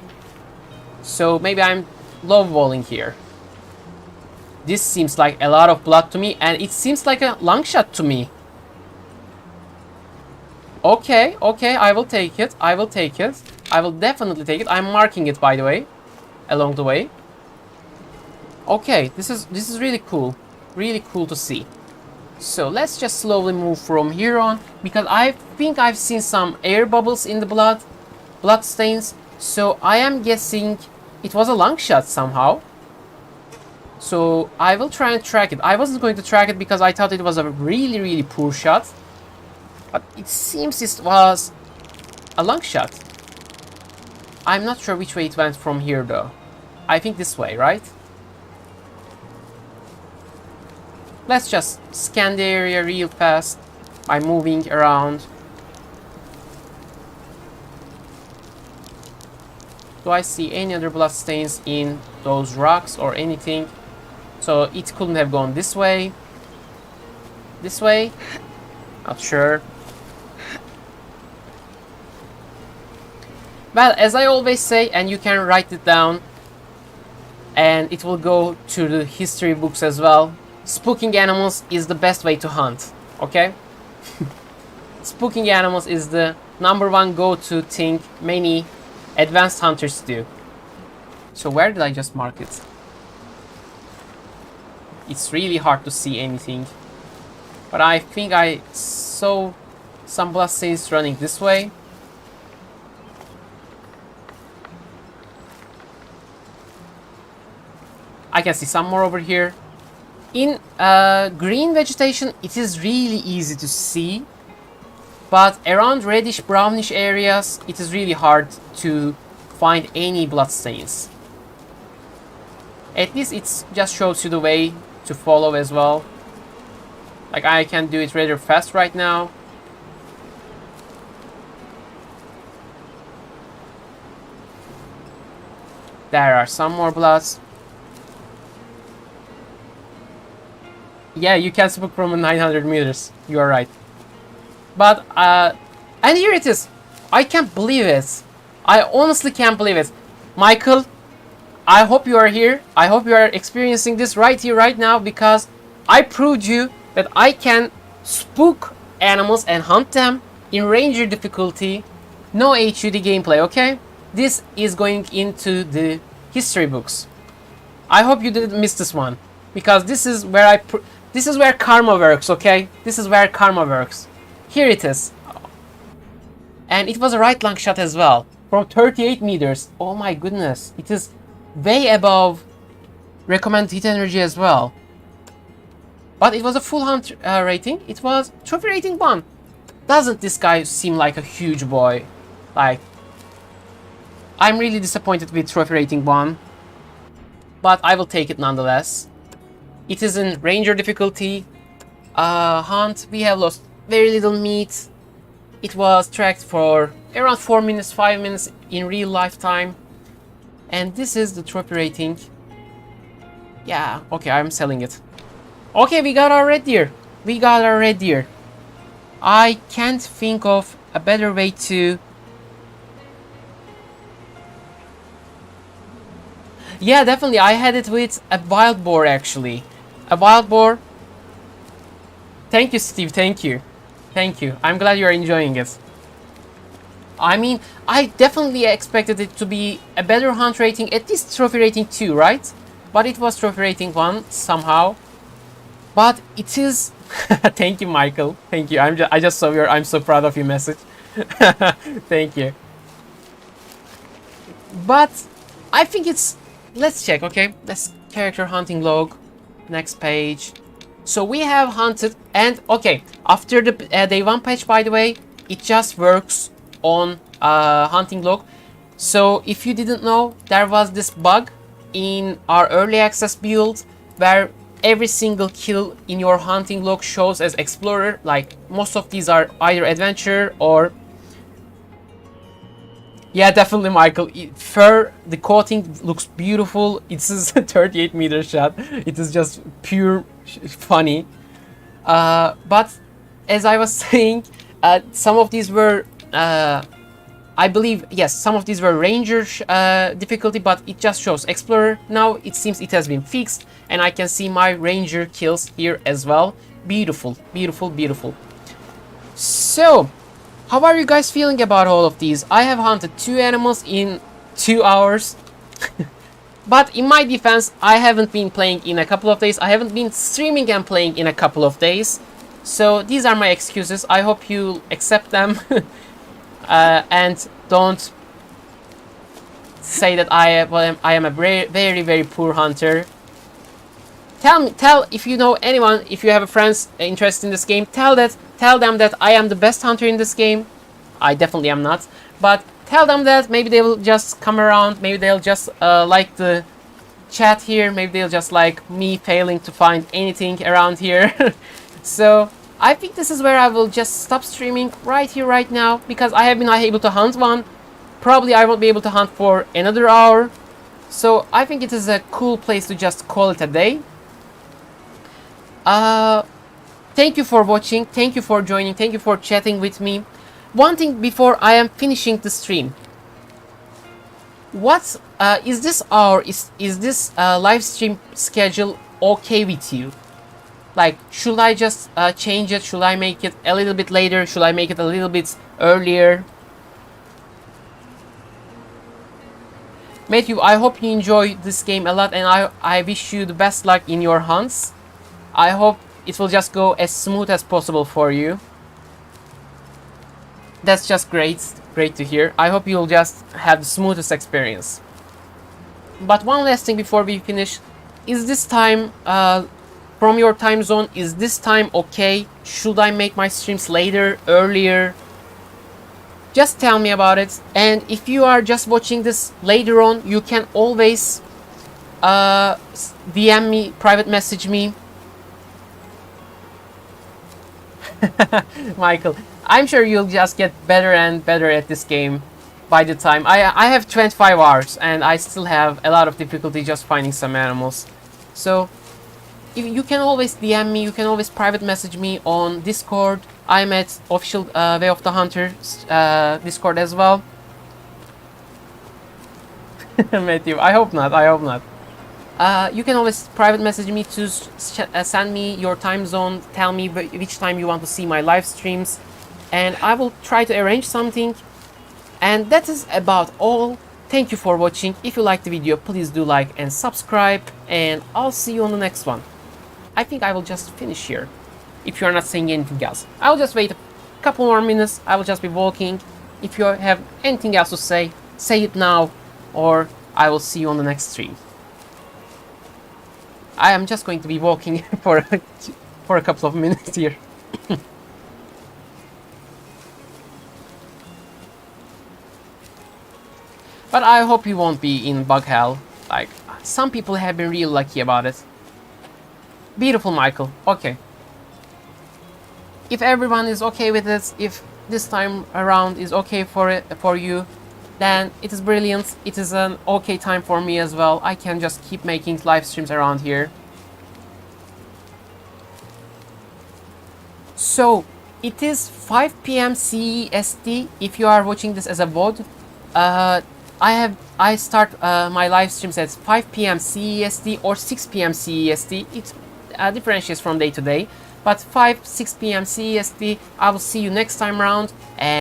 Speaker 1: So maybe I'm lowballing here. This seems like a lot of blood to me, and it seems like a long shot to me. Okay, I will take it. I will definitely take it. I'm marking it, by the way, along the way. Okay, this is really cool. Really cool to see. So let's just slowly move from here on, because I think I've seen some air bubbles in the blood stains. So I am guessing it was a long shot somehow. So I will try and track it. I wasn't going to track it because I thought it was a really, really poor shot. But it seems it was a long shot. I'm not sure which way it went from here though. I think this way, right? Let's just scan the area real fast by moving around. Do I see any other blood stains in those rocks or anything? So it couldn't have gone this way. This way? Not sure. Well, as I always say, and you can write it down, and it will go to the history books as well. Spooking animals is the best way to hunt, okay? Spooking animals is the #1 go-to thing many advanced hunters do. So where did I just mark it? It's really hard to see anything. But I think I saw some blood stains running this way. I can see some more over here. In green vegetation, it is really easy to see, but around reddish brownish areas, it is really hard to find any blood stains. At least it just shows you the way to follow as well. Like, I can do it rather fast right now. There are some more bloods. Yeah, you can spook from 900 meters. You are right. But, and here it is. I can't believe it. I honestly can't believe it. Michael, I hope you are here. I hope you are experiencing this right here, right now, because I proved you that I can spook animals and hunt them in ranger difficulty. No HUD gameplay, okay? This is going into the history books. I hope you didn't miss this one, because this is where this is where karma works, okay? This is where karma works. Here it is. And it was a right long shot as well. From 38 meters. Oh my goodness. It is way above recommended hit energy as well. But it was a full hunt rating. It was trophy rating 1. Doesn't this guy seem like a huge boy? Like, I'm really disappointed with trophy rating 1. But I will take it nonetheless. It is in ranger difficulty hunt. We have lost very little meat. It was tracked for around 4 minutes, 5 minutes in real lifetime. And this is the trophy rating. Yeah, okay, I'm selling it. Okay, we got our red deer. We got our red deer. I can't think of a better way to... Yeah, definitely. I had it with a wild boar, actually. A wild boar. Thank you, Steve. Thank you. Thank you. I'm glad you're enjoying it. I mean, I definitely expected it to be a better hunt rating, at least trophy rating 2, right? But it was trophy rating 1 somehow. But it is... Thank you, Michael. Thank you. I just saw your "I'm so proud of you" message. Thank you. But I think it's... Let's check, okay? Let's character hunting log. Next page. So we have hunted, and okay, after the day 1 patch, by the way, it just works on hunting log. So if you didn't know, there was this bug in our early access build where every single kill in your hunting log shows as explorer. Like, most of these are either adventure or... Yeah, definitely, Michael. Fur, the coating looks beautiful. It's a 38 meter shot. It is just pure funny. But as I was saying, some of these were, I believe, yes, some of these were ranger difficulty, but it just shows explorer. Now it seems it has been fixed, and I can see my ranger kills here as well. Beautiful, beautiful, beautiful. So How are you guys feeling about all of these? I have hunted 2 animals in 2 hours. But in my defense, I haven't been playing in a couple of days. I haven't been streaming and playing in a couple of days. So these are my excuses. I hope you accept them. And don't say that I am a very poor hunter. Tell if you know anyone, if you have a friends interested in this game, tell them that I am the best hunter in this game. I definitely am not, but tell them that. Maybe they will just come around. Maybe they'll just like the chat here. Maybe they'll just like me failing to find anything around here. So I think this is where I will just stop streaming right here, right now, because I have been able to hunt one. Probably I won't be able to hunt for another hour. So I think it is a cool place to just call it a day. Thank you for watching. Thank you for joining. Thank you for chatting with me. One thing before I am finishing the stream. What is this hour? Is this live stream schedule okay with you? Like, should I just change it? Should I make it a little bit later? Should I make it a little bit earlier? Matthew, I hope you enjoy this game a lot, and I wish you the best luck in your hunts. I hope it will just go as smooth as possible for you. That's just great to hear. I hope you'll just have the smoothest experience. But one last thing before we finish. Is this time, from your time zone, is this time okay? Should I make my streams later, earlier? Just tell me about it. And if you are just watching this later on, you can always DM me, private message me. Michael, I'm sure you'll just get better and better at this game by the time. I have 25 hours and I still have a lot of difficulty just finding some animals. So you can always DM me, you can always private message me on Discord. I'm at official Way of the Hunter Discord as well. Matthew, I hope not, I hope not. You can always private message me to send me your time zone, tell me which time you want to see my live streams, and I will try to arrange something. And that is about all. Thank you for watching. If you liked the video, please do like and subscribe, and I'll see you on the next one. I think I will just finish here, if you are not saying anything else. I will just wait a couple more minutes. I will just be walking. If you have anything else to say it now, or I will see you on the next stream. I am just going to be walking for a couple of minutes here. But I hope you won't be in bug hell. Like, some people have been real lucky about it. Beautiful, Michael. Okay. If everyone is okay with this, if this time around is okay for you, then it is brilliant. It is an okay time for me as well. I can just keep making live streams around here. So it is 5 p.m. CEST. If you are watching this as a VOD, I start my live streams at 5 p.m. CEST or 6 p.m. CEST. It differentiates from day to day, but 6 p.m. CEST. I will see you next time around. And